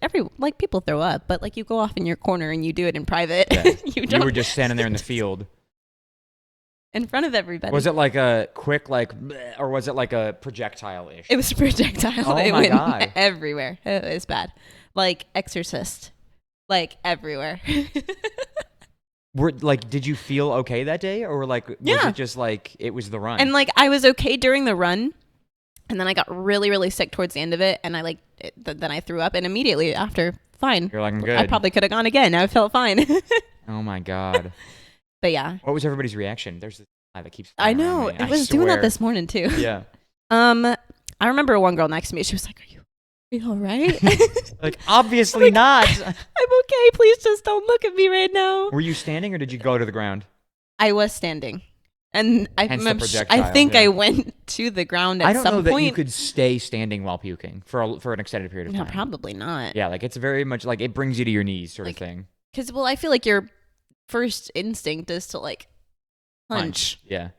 people throw up, but like you go off in your corner and you do it in private. Yeah. You were just standing there in the field. In front of everybody. Was it like a quick bleh, or was it like a projectile-ish? It was a projectile. Oh it my went God. everywhere. It was bad. Like Exorcist. Like everywhere. Did you feel okay that day, or was it just like it was the run? And like I was okay during the run, and then I got really, really sick towards the end of it, and then I threw up, and immediately after, fine. You're like, I'm good. I probably could have gone again. I felt fine. Oh my God. But yeah. What was everybody's reaction? There's this guy that keeps. I know. It was doing that this morning too. Yeah. I remember one girl next to me. She was like, "Are you all right?" Like, obviously not. I'm okay. Please just don't look at me right now. Were you standing or did you go to the ground? I was standing. And I projectile, think I went to the ground at some point. I don't know that you could stay standing while puking for an extended period of time. No, probably not. Yeah, it's very much like it brings you to your knees sort of thing. Because, I feel like your first instinct is to punch. Yeah.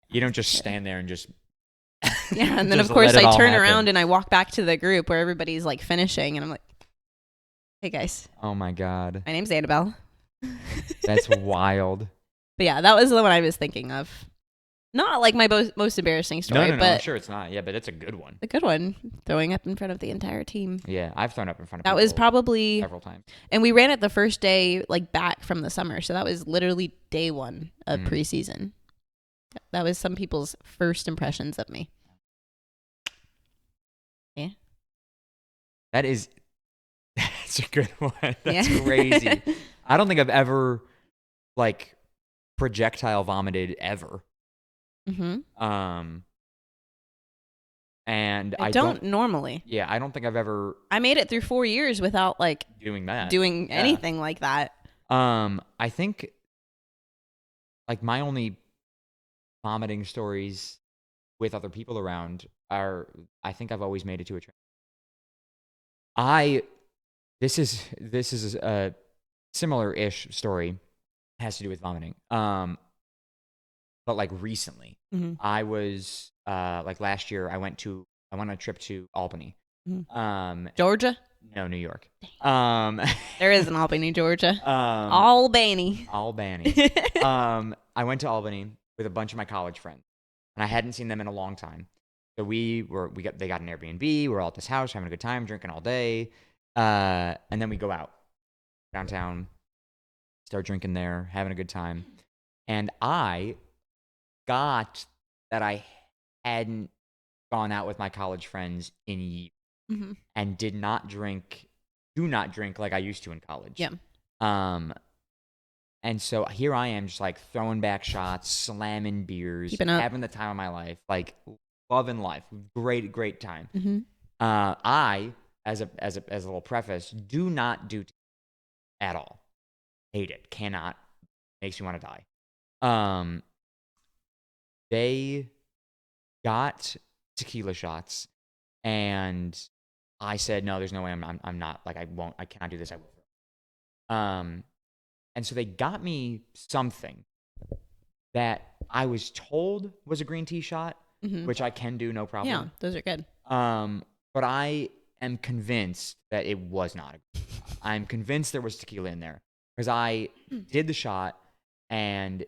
You don't just stand there and just. Yeah, and then of course I turn around and I walk back to the group where everybody's finishing, and I'm like, "Hey guys." Oh my God. My name's Annabelle. That's wild. But yeah, that was the one I was thinking of. Not like my most embarrassing story, no, but I'm sure it's not. Yeah, but it's a good one. A good one. Throwing up in front of the entire team. Yeah, I've thrown up in front of that people was probably several times. And we ran it the first day, back from the summer. So that was literally day 1 of preseason. That was some people's first impressions of me. Yeah. That's a good one. That's crazy. I don't think I've ever projectile vomited ever. Mm-hmm. And I don't normally. Yeah, I don't think I've ever. I made it through 4 years without doing anything like that. I think my only vomiting stories with other people around are I think I've always made it to a train. This is a similar-ish story. It has to do with vomiting. But recently, I was last year I went on a trip to Albany. Georgia? No, New York. There is an Albany, Georgia. Albany. I went to Albany with a bunch of my college friends, and I hadn't seen them in a long time. So they got an Airbnb. We're all at this house having a good time, drinking all day, and then we go out downtown, start drinking there, having a good time, and I got that I hadn't gone out with my college friends in years, and do not drink like I used to in college. Yeah. And so here I am, just throwing back shots, slamming beers, having the time of my life, loving life, great time. Mm-hmm. I, as a little preface, do not do at all. Hate it. Cannot. Makes me want to die. They got tequila shots, and I said, no, there's no way I'm not, I cannot do this. I will. And so they got me something that I was told was a green tea shot, which I can do no problem. Yeah, those are good. But I am convinced that it was not. I'm convinced there was tequila in there because I did the shot and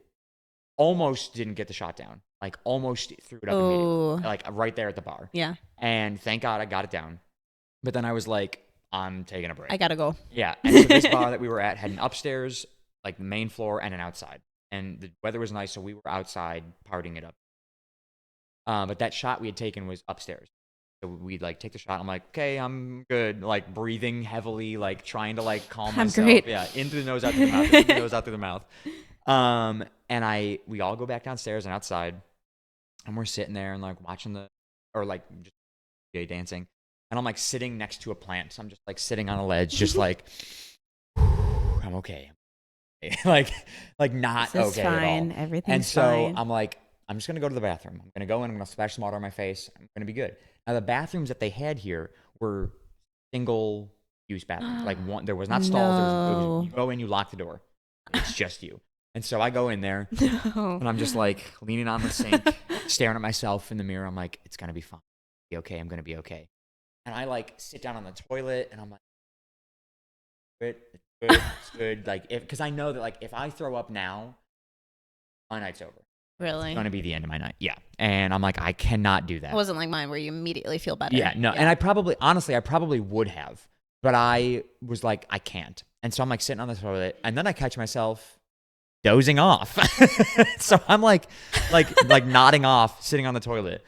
almost didn't get the shot down. Like almost threw it up immediately, like right there at the bar. Yeah. And thank God I got it down. But then I was like, I'm taking a break. I gotta go. Yeah. And so this bar that we were at had an upstairs, like the main floor, and an outside. And the weather was nice, so we were outside partying it up. But that shot we had taken was upstairs. So we'd like take the shot. I'm like, okay, I'm good. Like breathing heavily, like trying to like calm myself. Great. Yeah, in through the nose, out through the mouth. In through the nose, out through the mouth. And we all go back downstairs and outside, and we're sitting there and like watching just dancing. And I'm like sitting next to a plant. So I'm just like sitting on a ledge, just like, I'm okay. like not this is okay fine. at all. Everything's and so fine. I'm like, I'm just gonna go to the bathroom. I'm gonna go in. I'm gonna splash some water on my face. I'm gonna be good. Now the bathrooms that they had here were single use bathrooms. Like one, there was not stalls. It was, you go in, you lock the door. It's just you. And so I go in there, and I'm just like leaning on the sink, staring at myself in the mirror. I'm like, it's gonna be fine. Be okay. I'm gonna be okay. And I like sit down on the toilet, and I'm like, it's good. Like, because I know that like if I throw up now, my night's over. Really? It's going to be the end of my night. Yeah. And I'm like, I cannot do that. It wasn't like mine where you immediately feel better. Yeah, no. And I probably would have, but I was like, I can't. And so I'm like sitting on the toilet, and then I catch myself dozing off. So I'm like nodding off, sitting on the toilet.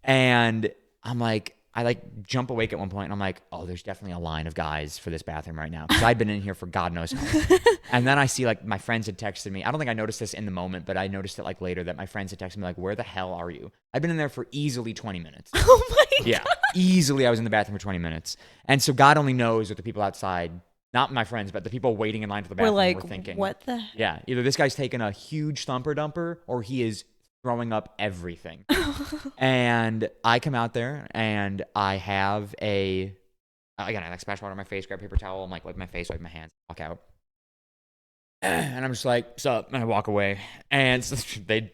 And I'm like, I like jump awake at one point, and I'm like, oh, there's definitely a line of guys for this bathroom right now. Because I'd been in here for God knows how long. And then I see like my friends had texted me. I don't think I noticed this in the moment, but I noticed it like later that my friends had texted me like, where the hell are you? I've been in there for easily 20 minutes. Oh my God. Yeah, easily I was in the bathroom for 20 minutes. And so God only knows what the people outside, not my friends, but the people waiting in line for the bathroom were thinking. What the? Yeah, either this guy's taking a huge thumper dumper or he is throwing up everything. And I come out there and I have I like splash water on my face, grab a paper towel, I'm like wipe my face, wipe my hands, walk out. And I'm just like, what's up? And I walk away. And they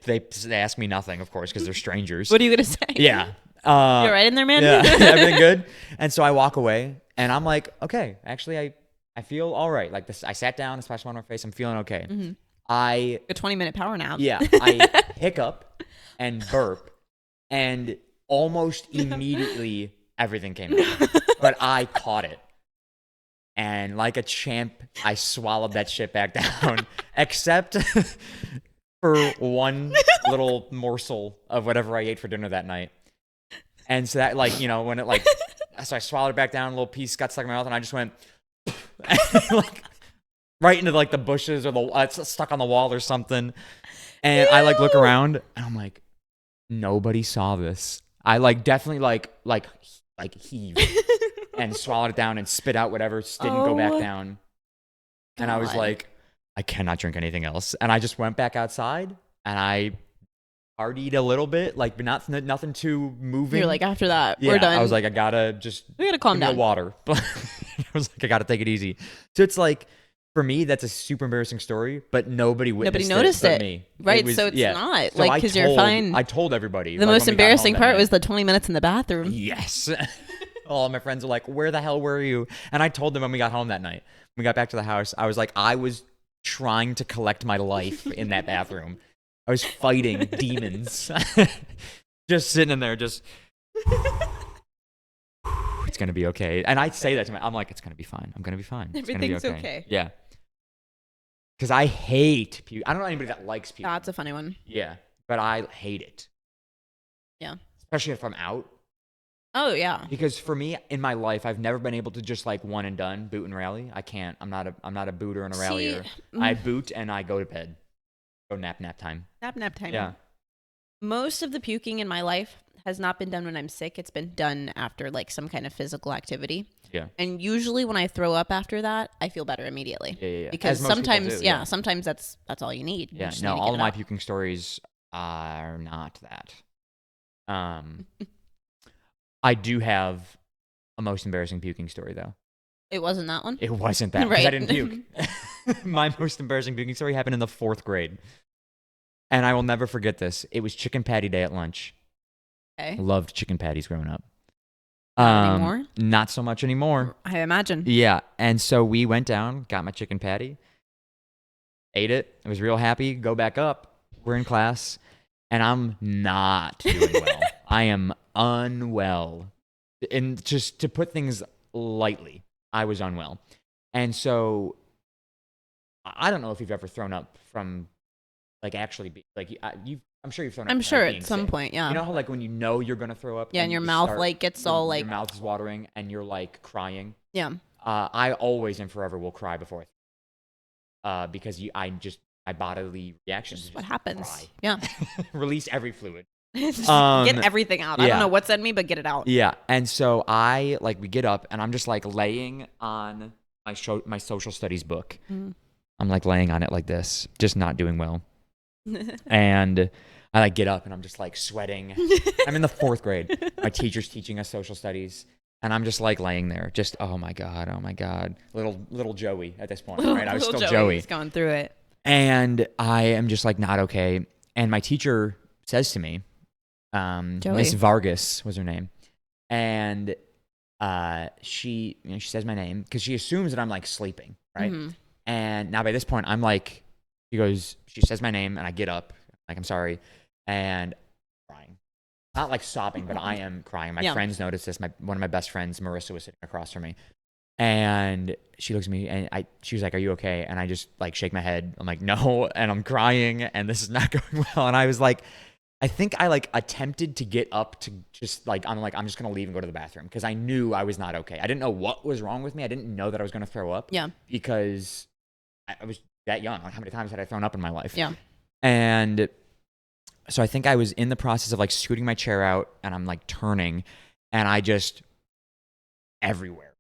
ask me nothing, of course, because they're strangers. What are you gonna say? Yeah. You're right in there, man. Yeah, everything good. And so I walk away, and I'm like, okay, actually, I feel all right. Like this, I sat down, I splashed water on my face, I'm feeling okay. Mm-hmm. A 20-minute power nap. Yeah, I hiccup and burp, and almost immediately everything came out. But I caught it. And like a champ, I swallowed that shit back down, except for one little morsel of whatever I ate for dinner that night. And so that, like, you know, when it like, so I swallowed it back down, a little piece got stuck in my mouth, and I just went, like, right into like the bushes or it's stuck on the wall or something. And I like look around, and I'm like, nobody saw this. I like definitely like heaved and swallowed it down and spit out whatever didn't go back down. And I was like, I cannot drink anything else. And I just went back outside and I partied a little bit, like, but nothing too moving. You're like, after that, yeah, we're done. I was like, we gotta calm down. Water. I was like, I gotta take it easy. So it's like, for me, that's a super embarrassing story, but nobody noticed it. Me. Right, it was, so it's not. So like, because you're fine. I told everybody. The most embarrassing part was the 20 minutes in the bathroom. Yes. All my friends were like, where the hell were you? And I told them when we got home that night. When we got back to the house, I was like, I was trying to collect my life in that bathroom. I was fighting demons. Just sitting in there, just... It's going to be okay. And I say that to I'm like, it's going to be fine. I'm going to be fine. Everything's okay. Yeah. Because I hate puke. I don't know anybody that likes puke. That's a funny one. Yeah. But I hate it. Yeah. Especially if I'm out. Oh, yeah. Because for me, in my life, I've never been able to just like one and done, boot and rally. I can't. I'm not a booter and a rallier. I boot and I go to bed. Go nap time. Nap time. Yeah. Most of the puking in my life has not been done when I'm sick. It's been done after like some kind of physical activity. Yeah. And usually when I throw up after that, I feel better immediately. Yeah. Because sometimes, sometimes that's all you need. Yeah. No, all of my puking stories are not that. I do have a most embarrassing puking story though. It wasn't that one? It wasn't that because right. I didn't puke. My most embarrassing puking story happened in the 4th grade. And I will never forget this. It was chicken patty day at lunch. Okay. Loved chicken patties growing up. Not anymore? Not so much anymore. I imagine. Yeah. And so we went down, got my chicken patty, ate it. I was real happy. Go back up. We're in class, and I'm not doing well. I am unwell. And just to put things lightly, I was unwell. And so I don't know if you've ever thrown up from like actually I'm sure you've thrown up. I'm from, sure like, at being some sick. point, yeah. You know how like when you know you're gonna throw up, Yeah, and your you mouth start- like gets your, all like your mouth is watering and you're like crying. yeah. I always and forever will cry before because my bodily reactions Just just what happens. cry. Yeah. Release every fluid. Just get everything out. I yeah. don't know what's in me, but get it out. Yeah, and so we get up and I'm just like laying on my social studies book. Mm. I'm like laying on it like this, just not doing well. And I like get up and I'm just like sweating. I'm in the 4th grade. My teacher's teaching us social studies. And I'm just like laying there, just oh my god, little Joey at this point, right? I was still Joey. He's going through it. And I am just like not okay. And my teacher says to me, Miss Vargas was her name, and she says my name because she assumes that I'm like sleeping, right? Mm-hmm. And now by this point, I'm like, she says my name, and I get up, like I'm sorry, and crying. Not like sobbing, but I am crying. My friends noticed this. One of my best friends, Marissa, was sitting across from me. And she looks at me and she was like, "Are you okay?" And I just like shake my head. I'm like, "No," and I'm crying and this is not going well. And I was like, I think I like attempted to get up to just like, I'm just going to leave and go to the bathroom because I knew I was not okay. I didn't know what was wrong with me. I didn't know that I was going to throw up. Yeah. Because I was that young. Like, how many times had I thrown up in my life? Yeah. And so I think I was in the process of like scooting my chair out and I'm like turning and I just everywhere.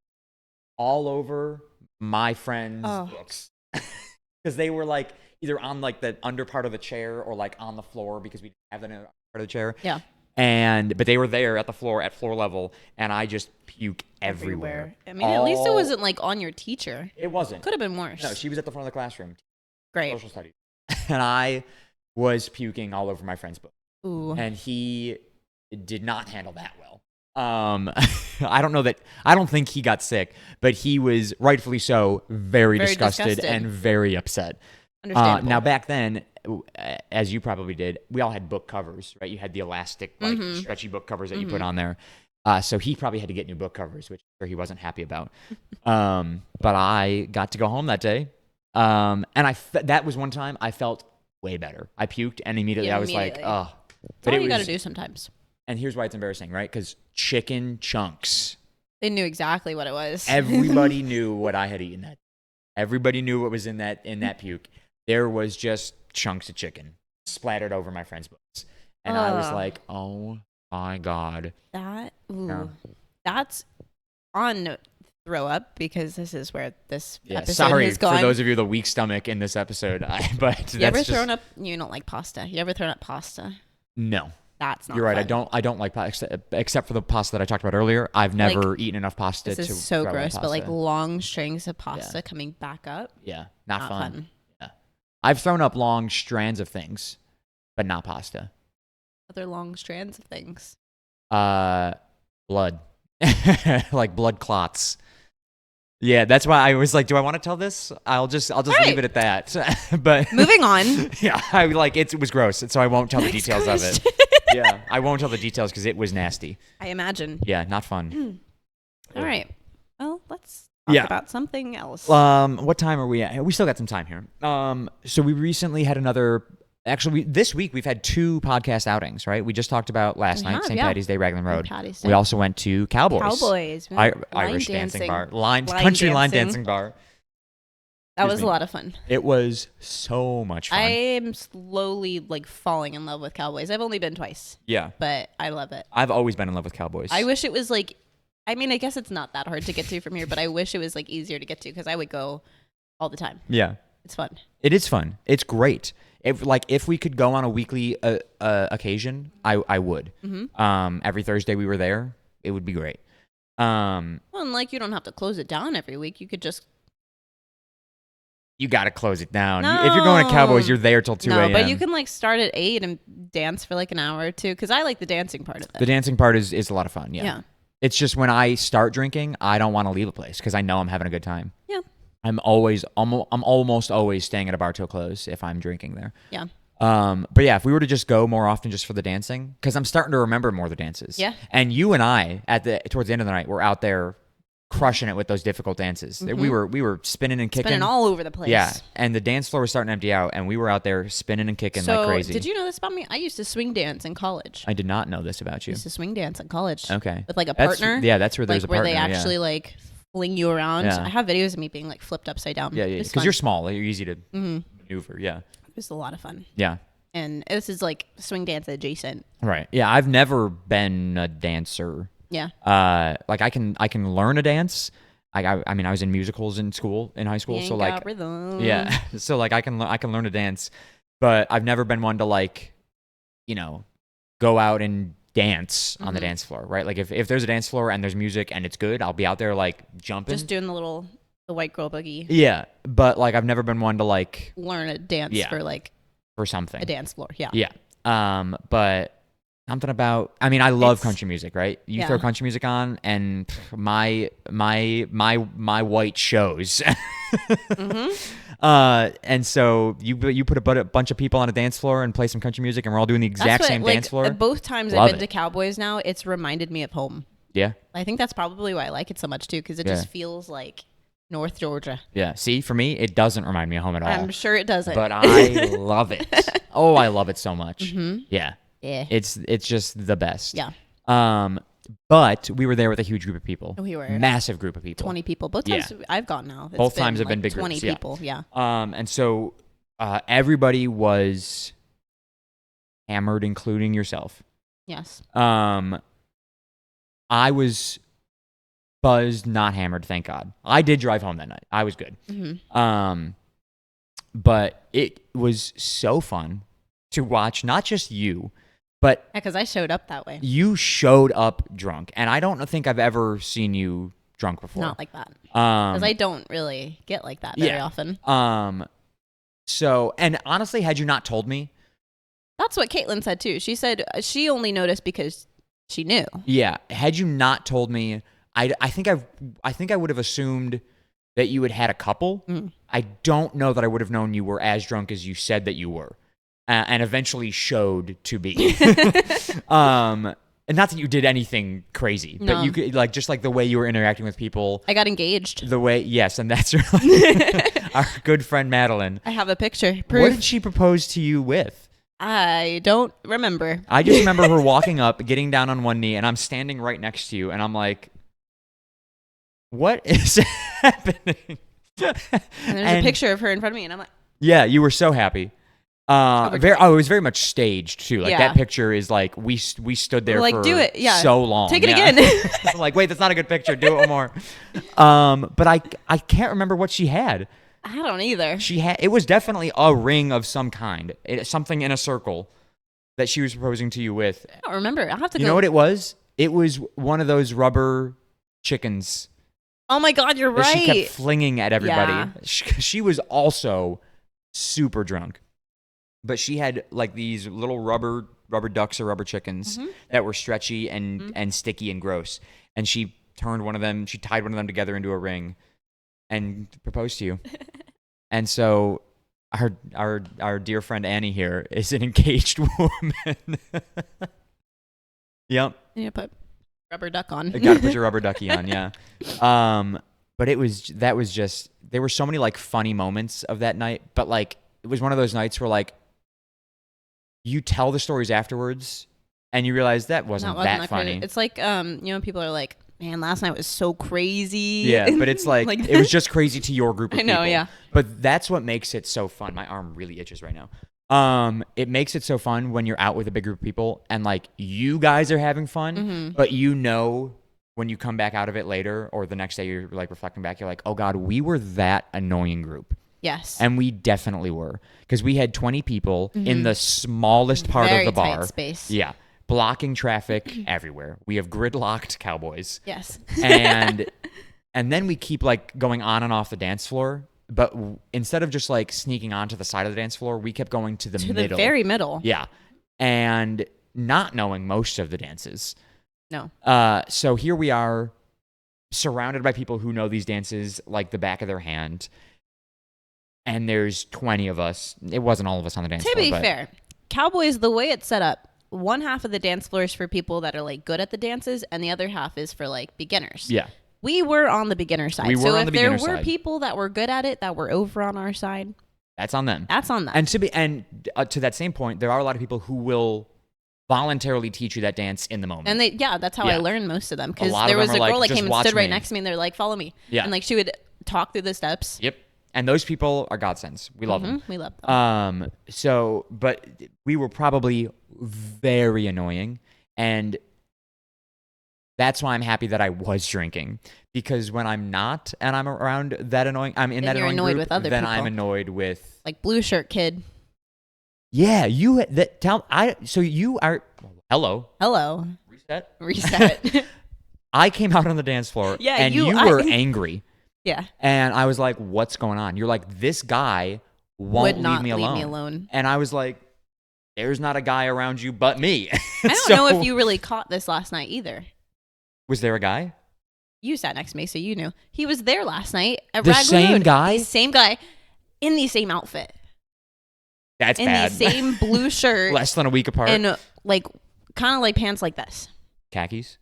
All over my friends' books. Because they were like either on like the under part of the chair or like on the floor because we didn't have the part of the chair. Yeah. But they were there at the floor, at floor level, and I just puke everywhere. I mean, at least it wasn't like on your teacher. It wasn't. Could have been worse. No, she was at the front of the classroom. Great. Social studies. And I was puking all over my friend's book. Ooh. And he did not handle that well. I don't think he got sick, but he was rightfully so very disgusted and very upset. Understandable. Now back then, as you probably did, we all had book covers, right? You had the elastic, like stretchy book covers that you put on there. So he probably had to get new book covers, which I'm sure he wasn't happy about. But I got to go home that day. And that was one time I felt way better. I puked and immediately I was like, oh. That's all you got to do sometimes. And here's why it's embarrassing, right? Because chicken chunks. They knew exactly what it was. Everybody knew what I had eaten that. Everybody knew what was in that puke. There was just chunks of chicken splattered over my friend's books. And I was like, oh my God. That's on throw up because this is where this episode sorry has gone. for those of you with a weak stomach in this episode. You ever thrown up? You don't like pasta. You ever thrown up pasta? No. That's not. You're right. Fun. I don't like pasta except for the pasta that I talked about earlier. I've never eaten enough pasta to. This is so gross, but like long strings of pasta coming back up. Yeah, not fun. Yeah, I've thrown up long strands of things, but not pasta. Other long strands of things. Blood, like blood clots. Yeah, that's why I was like, do I want to tell this? I'll just leave it at that. But moving on. Yeah, it was gross, so I won't tell the details of it. Yeah, I won't tell the details because it was nasty. I imagine. Yeah, not fun. All right. Well, let's talk about something else. What time are we at? We still got some time here. So we recently had another. Actually, this week we've had 2 podcast outings, right? We just talked about last night, St. Patty's Day, Raglan Road. We also went to Cowboys. Irish dancing bar. Country line dancing bar. That was a lot of fun. It was so much fun. I am slowly like falling in love with Cowboys. I've only been twice. Yeah. But I love it. I've always been in love with Cowboys. I wish it was like, I mean, I guess it's not that hard to get to from here, but I wish it was like easier to get to because I would go all the time. Yeah. It's fun. It is fun. It's great. If we could go on a weekly occasion, I would. Mm-hmm. Every Thursday we were there. It would be great. Well, and like you don't have to close it down every week. You could just you got to close it down. If you're going to Cowboys, you're there till 2 a.m. No, but you can like start at 8 and dance for like an hour or two because I like the dancing part of it. The dancing part is a lot of fun. Yeah. It's just when I start drinking, I don't want to leave a place because I know I'm having a good time. Yeah. I'm almost always staying at a bar till close if I'm drinking there. Yeah. But yeah, if we were to just go more often just for the dancing, because I'm starting to remember more of the dances. Yeah. And you and I towards the end of the night were out there crushing it with those difficult dances. Mm-hmm. We were spinning and kicking. Spinning all over the place. Yeah. And the dance floor was starting to empty out, and we were out there spinning and kicking like crazy. Did you know this about me? I used to swing dance in college. I did not know this about you. I used to swing dance in college. Okay. With like a partner. That's where there's a partner. Where they actually like fling you around. Yeah. I have videos of me being like flipped upside down. Yeah, because you're small. You're easy to maneuver. Yeah. It was a lot of fun. Yeah. And this is like swing dance adjacent. Right. Yeah, I've never been a dancer. Yeah. Like I can learn a dance. I mean, I was in musicals in high school, so like, rhythm. yeah, so like I can learn to dance, but I've never been one to like, go out and dance on the dance floor, right? Like if there's a dance floor and there's music and it's good, I'll be out there like jumping, just doing the white girl boogie. Yeah, but like I've never been one to like learn a dance for something a dance floor. Yeah. Yeah. But something about, I mean, I love country music, right? You throw country music on and my white shows. And so you put a bunch of people on a dance floor and play some country music and we're all doing the exact same dance floor. Both times I've been to Cowboys now, it's reminded me of home. Yeah. I think that's probably why I like it so much too, because it just feels like North Georgia. Yeah. See, for me, it doesn't remind me of home at all. I'm sure it doesn't. But I love it. Oh, I love it so much. Yeah. Yeah. It's just the best. Yeah. But we were there with a huge group of people. We were. Massive group of people. 20 people. Both times I've gone now. Both times have been big 20 groups. people, yeah. And so everybody was hammered, including yourself. Yes. I was buzzed, not hammered, thank God. I did drive home that night. I was good. But it was so fun to watch, not just you, but because I showed up that way. You showed up drunk, and I don't think I've ever seen you drunk before. Not like that. Because I don't really get like that very often. So, and honestly, had you not told me, that's what Caitlin said too. She said she only noticed because she knew. Yeah, had you not told me, I think I would have assumed that you had a couple. I don't know that I would have known you were as drunk as you said that you were. And eventually showed to be. And not that you did anything crazy, but you could like just like the way you were interacting with people. I got engaged. The way, yes, and that's our good friend Madeline. I have a picture. Proof. What did she propose to you with? I don't remember. I just remember her walking up, getting down on one knee, and I'm standing right next to you, and I'm like, "What is happening?" And there's a picture of her in front of me, and I'm like, "Yeah, you were so happy." It was very much staged too. Like that picture is like we stood there for do it. Yeah. So long. Take it again. I'm like, wait, that's not a good picture. Do it one more. But I can't remember what she had. I don't either. It was definitely a ring of some kind. Something in a circle that she was proposing to you with. I don't remember. I'll have to. You know what it was? It was one of those rubber chickens. Oh my God, you're right. She kept flinging at everybody. Yeah. She was also super drunk. But she had like these little rubber ducks or rubber chickens that were stretchy and sticky and gross. And she tied one of them together into a ring and proposed to you. And so our dear friend Annie here is an engaged woman. Yep. You need to put rubber duck on. Got to put your rubber ducky on, yeah. But that was just, there were so many like funny moments of that night, but like it was one of those nights where like you tell the stories afterwards and you realize that wasn't that funny. Crazy. It's like people are like, man, last night was so crazy. Yeah, but it's like it was just crazy to your group of people. I know, yeah. But that's what makes it so fun. My arm really itches right now. It makes it so fun when you're out with a big group of people and like you guys are having fun, but when you come back out of it later or the next day you're like reflecting back, you're like, oh God, we were that annoying group. Yes. And we definitely were. Because we had 20 people in the smallest part of the bar. Very tight space. Yeah. Blocking traffic everywhere. We have gridlocked Cowboys. Yes. And then we keep like going on and off the dance floor. but instead of just like sneaking onto the side of the dance floor, we kept going to the middle. The very middle. Yeah. And not knowing most of the dances. No. So here we are, surrounded by people who know these dances like the back of their hand. And there's 20 of us. It wasn't all of us on the dance floor. To be fair, Cowboys, the way it's set up, one half of the dance floor is for people that are like good at the dances, and the other half is for like beginners. Yeah. We were on the beginner side. We were on the beginner side. So if there were people that were good at it that were over on our side, that's on them. That's on them. And to that same point, there are a lot of people who will voluntarily teach you that dance in the moment. And that's how I learned most of them, because there was a girl that came and stood right next to me, and they're like, "Follow me." Yeah. And like she would talk through the steps. Yep. And those people are godsends. We love them. We love them. But we were probably very annoying, and that's why I'm happy that I was drinking, because when I'm not and I'm around that annoying, I'm in that annoying group, with other then people. I'm annoyed with like blue shirt kid. Yeah, so you are hello. Reset. I came out on the dance floor and you were angry. Yeah. And I was like, what's going on? You're like, this guy won't leave me alone. And I was like, there's not a guy around you but me. I don't know if you really caught this last night either. Was there a guy? You sat next to me, so you knew. He was there last night at the Rag same Lagoon. guy? The same guy in the same outfit. That's in bad. In the same blue shirt. Less than a week apart. And like kind of like pants like this. Khakis?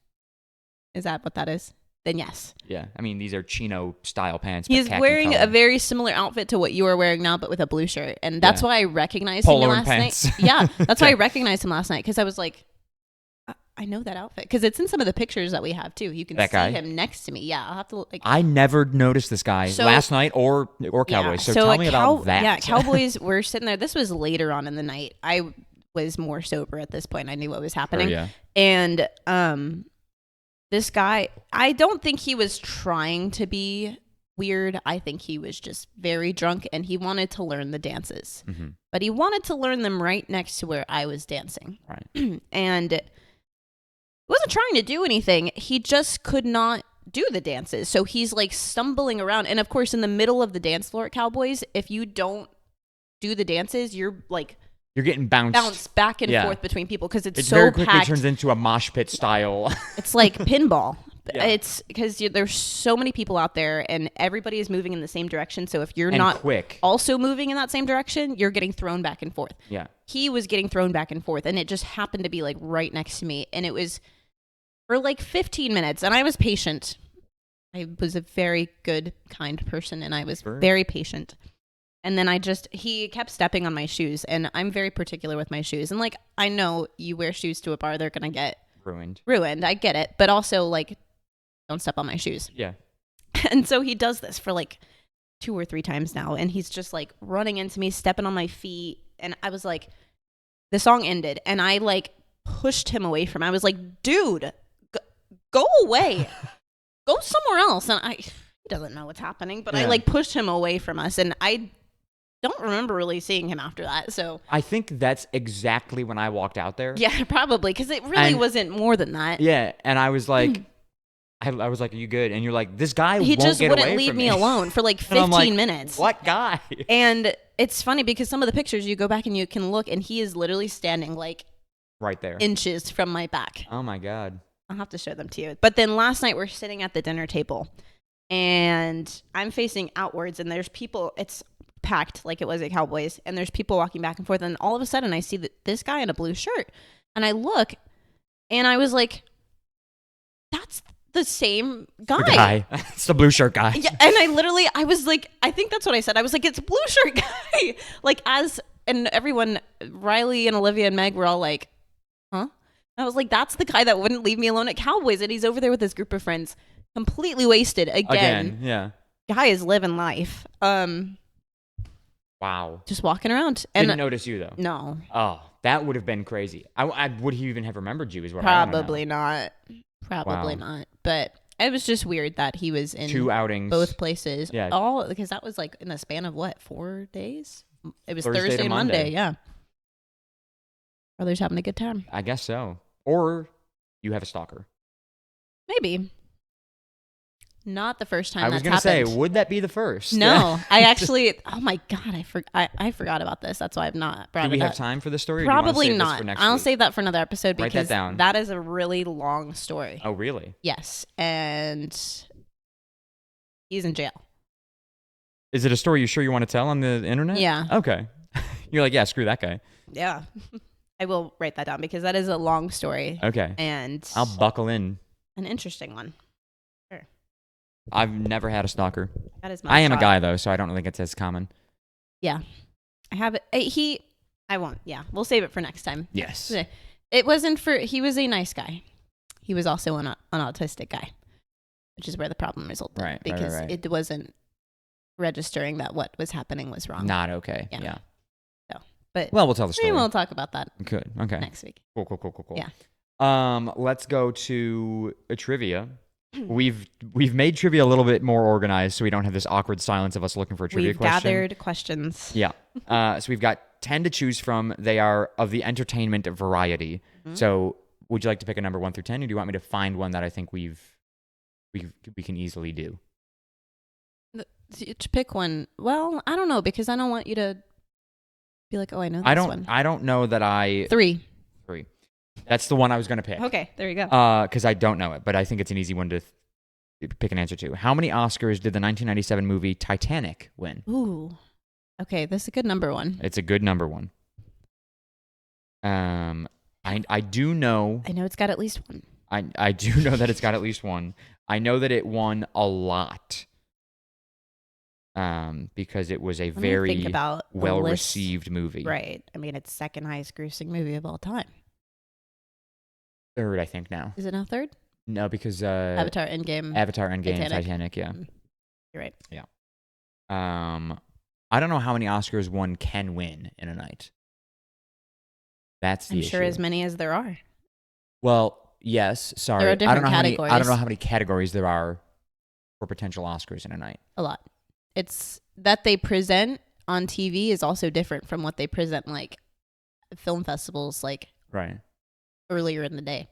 Is that what that is? Then yes. Yeah. I mean, these are chino style pants. He's wearing a very similar outfit to what you are wearing now, but with a blue shirt. And that's why I recognized him last night. Yeah. That's why I recognized him last night, because I was like, I know that outfit, because it's in some of the pictures that we have too. You can see him next to me. Yeah, I'll have to like. I never noticed this guy last night or Cowboys. Yeah, so tell me about that. Yeah, Cowboys were sitting there. This was later on in the night. I was more sober at this point. I knew what was happening. Sure, yeah. And this guy, I don't think he was trying to be weird. I think he was just very drunk, and he wanted to learn the dances. Mm-hmm. But he wanted to learn them right next to where I was dancing. Right. And he wasn't trying to do anything. He just could not do the dances. So he's like stumbling around. And of course, in the middle of the dance floor at Cowboys, if you don't do the dances, you're getting bounced back and forth between people, because it's so very quickly packed. Turns into a mosh pit style. It's like pinball. Yeah. It's because there's so many people out there, and everybody is moving in the same direction. So if you're not also moving in that same direction, you're getting thrown back and forth. Yeah. He was getting thrown back and forth, and it just happened to be like right next to me. And it was for like 15 minutes, and I was patient. I was a very good, kind person, and I was very patient. And then he kept stepping on my shoes, and I'm very particular with my shoes. And like, I know you wear shoes to a bar, they're going to get ruined. I get it. But also, like, don't step on my shoes. Yeah. And so he does this for like 2 or 3 times now, and he's just like running into me, stepping on my feet. And I was like, the song ended, and I like pushed him away from him. I was like, dude, go away. Go somewhere else. And he doesn't know what's happening, but I like pushed him away from us, and I don't remember really seeing him after that. So I think that's exactly when I walked out there. Yeah, probably, because it really wasn't more than that. Yeah, and I was like, I was like, "Are you good?" And you're like, "This guy he won't just get wouldn't away leave from me alone for like 15 minutes. What guy? And it's funny because some of the pictures, you go back and you can look, and he is literally standing like right there, inches from my back. Oh my god! I'll have to show them to you. But then last night we're sitting at the dinner table, and I'm facing outwards, and there's people. It's packed like it was at Cowboys, and there's people walking back and forth, and all of a sudden I see this guy in a blue shirt, and I look, and I was like, that's the same guy. It's the blue shirt guy. Yeah, and I was like, I think that's what I said. I was like, it's blue shirt guy. And everyone, Riley and Olivia and Meg were all like, huh? I was like, that's the guy that wouldn't leave me alone at Cowboys, and he's over there with his group of friends, completely wasted again. Yeah. Guy is living life. Wow. Just walking around. And didn't notice you though. No. Oh, that would have been crazy. Would he even have remembered you? Is what Probably not. Probably not. But it was just weird that he was in 2 outings, both places. Yeah. All because that was like in the span of what, 4 days? It was Thursday and Monday. Yeah. Brothers having a good time. I guess so. Or you have a stalker. Maybe. Not the first time I was going to say, would that be the first? No, I actually. Oh my god, I forgot about this. That's why I've not brought it up. Do we have time for the story? Probably or do you not. For next I'll week? save that for another episode Write because that down. that is a really long story. Oh, really? Yes, and he's in jail. Is it a story you sure you want to tell on the internet? Yeah. Okay. You're like, yeah, screw that guy. Yeah, I will write that down because that is a long story. Okay. And I'll buckle in. An interesting one. I've never had a stalker. That is I am a guy though, so I don't think it's as common. Yeah, I have it. I won't. Yeah, we'll save it for next time. Yes. It wasn't for. He was a nice guy. He was also an autistic guy, which is where the problem resulted. Right. Because right. it wasn't registering that what was happening was wrong. Not okay. Yeah. So, but well, we'll tell the story. We'll talk about that. Good. Okay. Next week. Cool. Yeah. Let's go to a trivia. We've made trivia a little bit more organized, so we don't have this awkward silence of us looking for a trivia question. We've gathered questions. Yeah. So we've got 10 to choose from. They are of the entertainment variety. Mm-hmm. So would you like to pick a number 1 through 10, or do you want me to find one that I think we can easily do? To pick one. Well, I don't know because I don't want you to be like, oh, I know this one. I don't know that I. 3. That's the one I was going to pick. Okay, there you go. Because I don't know it, but I think it's an easy one to pick an answer to. How many Oscars did the 1997 movie Titanic win? Ooh. Okay, this is a good number one. It's a good number one. I do know. I know it's got at least one. I do know that it's got at least one. I know that it won a lot. Because it was a very well-received movie. Right. I mean, it's second highest grossing movie of all time. Third, I think now. Is it now third? No, because Avatar Endgame, Titanic, yeah. You're right. Yeah. I don't know how many Oscars one can win in a night. That's the issue. I'm sure as many as there are. Well, yes. Sorry. There are different categories. I don't know how many categories there are for potential Oscars in a night. A lot. It's that they present on TV is also different from what they present like film festivals like right earlier in the day.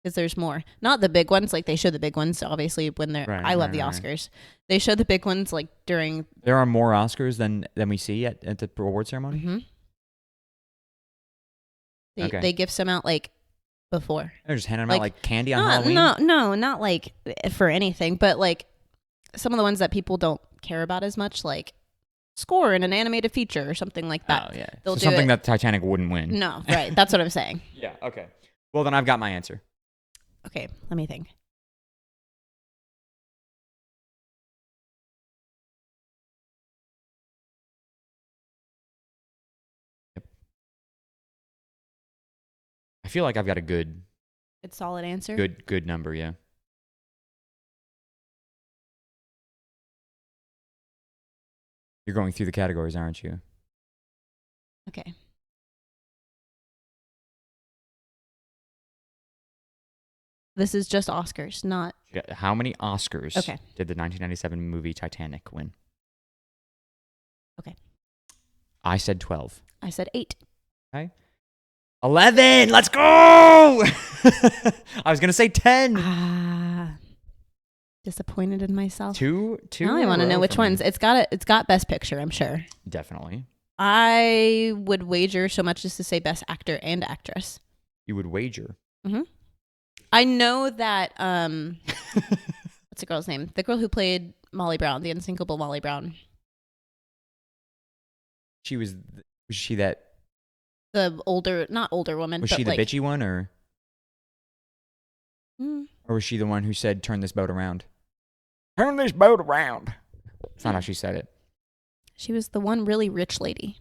Because there's more. Not the big ones, like they show the big ones obviously when they're I love the Oscars. They show the big ones like during There are more Oscars than we see at the award ceremony? Mm-hmm. They give some out like before. They're just handing them out like candy on Halloween? No, not like for anything, but like some of the ones that people don't care about as much, like score in an animated feature or something like that. Oh, yeah. So something that Titanic wouldn't win. No, right. That's what I'm saying. Yeah, okay. Well, then I've got my answer. Okay, let me think. Yep. I feel like I've got a good solid answer. Good number, yeah. You're going through the categories, aren't you? Okay. This is just Oscars, not... How many Oscars did the 1997 movie Titanic win? Okay. I said 12. I said 8. Okay. 11! Let's go! I was going to say 10. Disappointed in myself. Two. Now I want to know which ones. It's got Best Picture, I'm sure. Definitely. I would wager so much as to say Best Actor and Actress. You would wager? Mm-hmm. I know that, what's the girl's name? The girl who played Molly Brown, the unsinkable Molly Brown. Was she that? The not older woman. Was but she the bitchy one or? Or was she the one who said, turn this boat around? Turn this boat around. That's not how she said it. She was the one really rich lady.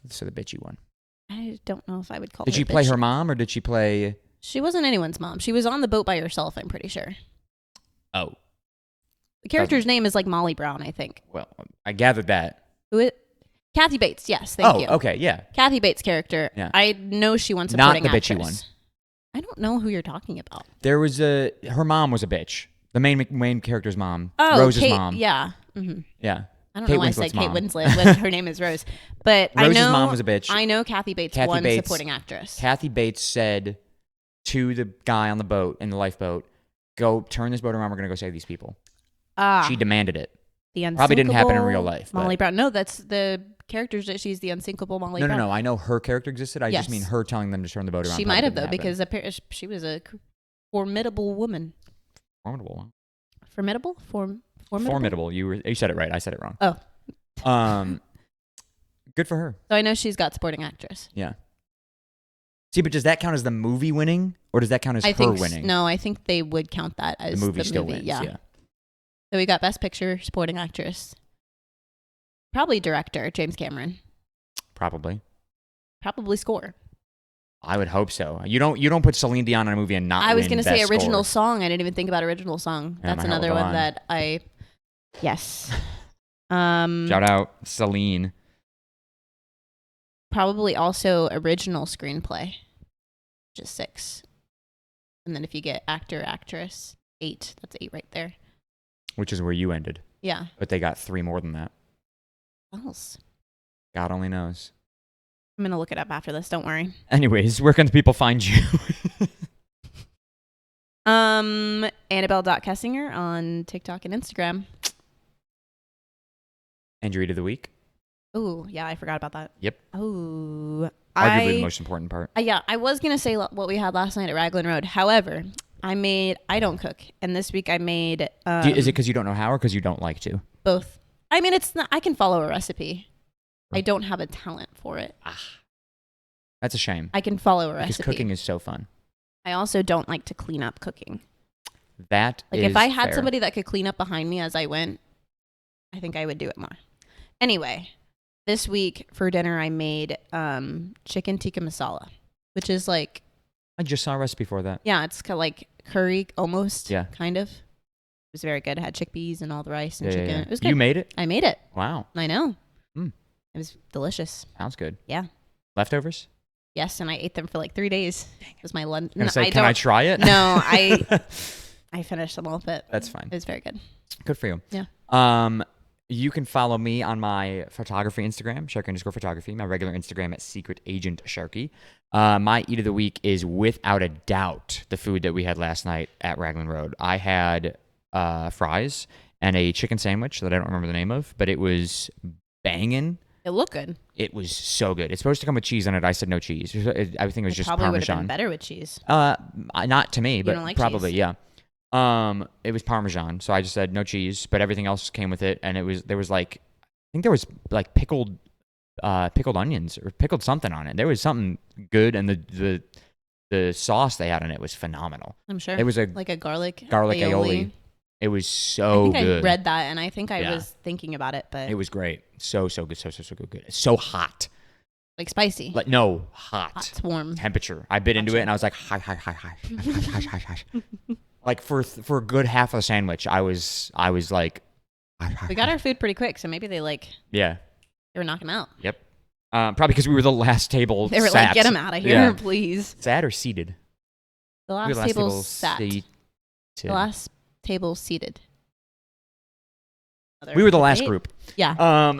So the bitchy one. I don't know if I would call her Did she play her mom or did she play... She wasn't anyone's mom. She was on the boat by herself, I'm pretty sure. Oh. The character's name is like Molly Brown, I think. Well, I gathered that. Kathy Bates, yes, thank you. Oh, okay, yeah. Kathy Bates' character. Yeah. I know she won supporting actress. Not the bitchy one. I don't know who you're talking about. There was her mom was a bitch. The main character's mom. Oh, Rose's Kate, mom. Yeah. Mm-hmm. Yeah. I don't know why I said Kate Winslet when her name is Rose. But Rose's mom was a bitch. I know Kathy Bates won supporting actress. Kathy Bates said to the guy on the boat, in the lifeboat, go turn this boat around, we're going to go save these people. She demanded it. The Probably didn't happen in real life. Molly Brown. No, that's the characters that she's the unsinkable Molly Brown. No. I know her character existed. I just mean her telling them to turn the boat around. She might have, though, because she was a formidable woman. Formidable. Formidable? Formidable. You said it right. I said it wrong. Oh. Good for her. So I know she's got supporting actress. Yeah. See, but does that count as the movie winning, or does that count as her winning? No, I think they would count that as the movie. Still wins. Yeah. So we got Best Picture, Supporting Actress. Probably Director, James Cameron. Probably Score. I would hope so. You don't put Celine Dion in a movie and not. I was going to say original score. song. I didn't even think about original song. Yeah, that's another one that I. Yes. Shout out Celine. Probably also original screenplay, just 6. And then if you get actor, actress, 8. That's 8 right there. Which is where you ended. Yeah. But they got 3 more than that. What else? God only knows. I'm going to look it up after this. Don't worry. Anyways, where can the people find you? Annabelle.Kessinger on TikTok and Instagram. And your read of the week? Oh, yeah, I forgot about that. Yep. Oh, arguably the most important part. Yeah, I was going to say what we had last night at Raglan Road. However, I don't cook. And this week I made... is it because you don't know how or because you don't like to? Both. I mean, it's not, I can follow a recipe. I don't have a talent for it. That's a shame. I can follow a recipe. Because cooking is so fun. I also don't like to clean up cooking. That is if I had fair. somebody that could clean up behind me as I went, I think I would do it more. Anyway, this week for dinner I made chicken tikka masala, which is like... I just saw a recipe for that. Yeah, it's kind of like curry almost. Yeah. Kind of. It was very good. It had chickpeas and all the rice and chicken. Yeah. It was good. You made it? I made it. Wow. I know. Mm. It was delicious. Sounds good. Yeah. Leftovers? Yes, and I ate them for like 3 days. It was my lunch. Can I try it? No, I finished them all, but that's fine. It was very good. Good for you. Yeah. You can follow me on my photography Instagram, Sharky_photography, my regular Instagram at Secret Agent Sharky. My eat of the week is without a doubt the food that we had last night at Raglan Road. I had fries and a chicken sandwich that I don't remember the name of, but it was banging. It looked good. It was so good. It's supposed to come with cheese on it. I said no cheese. I think it was just probably Parmesan. Would have been better with cheese. Not to me, but like probably cheese? Yeah. It was Parmesan, so I just said no cheese, but everything else came with it, and there was pickled onions or pickled something on it. There was something good, and the sauce they had on it was phenomenal. I'm sure. It was like a garlic aioli. It was so good. I think I read that, and I think I was thinking about it, but it was great. So good, so good. It's so hot. Like spicy. Like no, hot. It's warm. Temperature. I bit into it, and I was like, hi. Like for a good half of the sandwich, I was like, we got our food pretty quick, so maybe they they were knocking out. Yep. Probably because we were the last table. They were sat. like, get them out of here, please. Sat or seated? The last table sat. The last table seated. We were the last group. Yeah.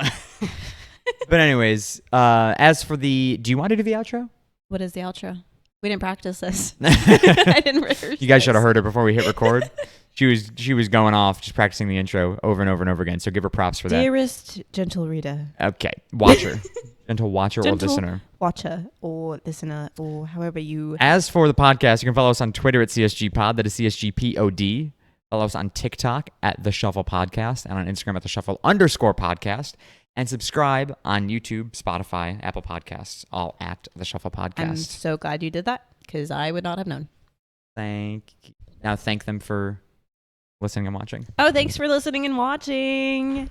But anyways, as for do you want to do the outro? What is the outro? We didn't practice this. I didn't rehearse. You guys should have heard her before we hit record. She was going off, just practicing the intro over and over and over again. So give her props for that. Dearest gentle reader. Okay, watcher, gentle watcher or listener. Watcher or listener or however you. As for the podcast, you can follow us on Twitter at CSGPod. That is CSGPOD. Follow us on TikTok at The Shuffle Podcast and on Instagram at The Shuffle_podcast. And subscribe on YouTube, Spotify, Apple Podcasts, all at The Shuffle Podcast. I'm so glad you did that because I would not have known. Thank them for listening and watching. Oh, thanks for listening and watching.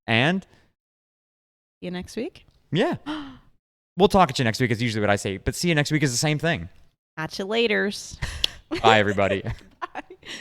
And? See you next week. Yeah. We'll talk at you next week is usually what I say. But see you next week is the same thing. Catch you laters. Bye, everybody.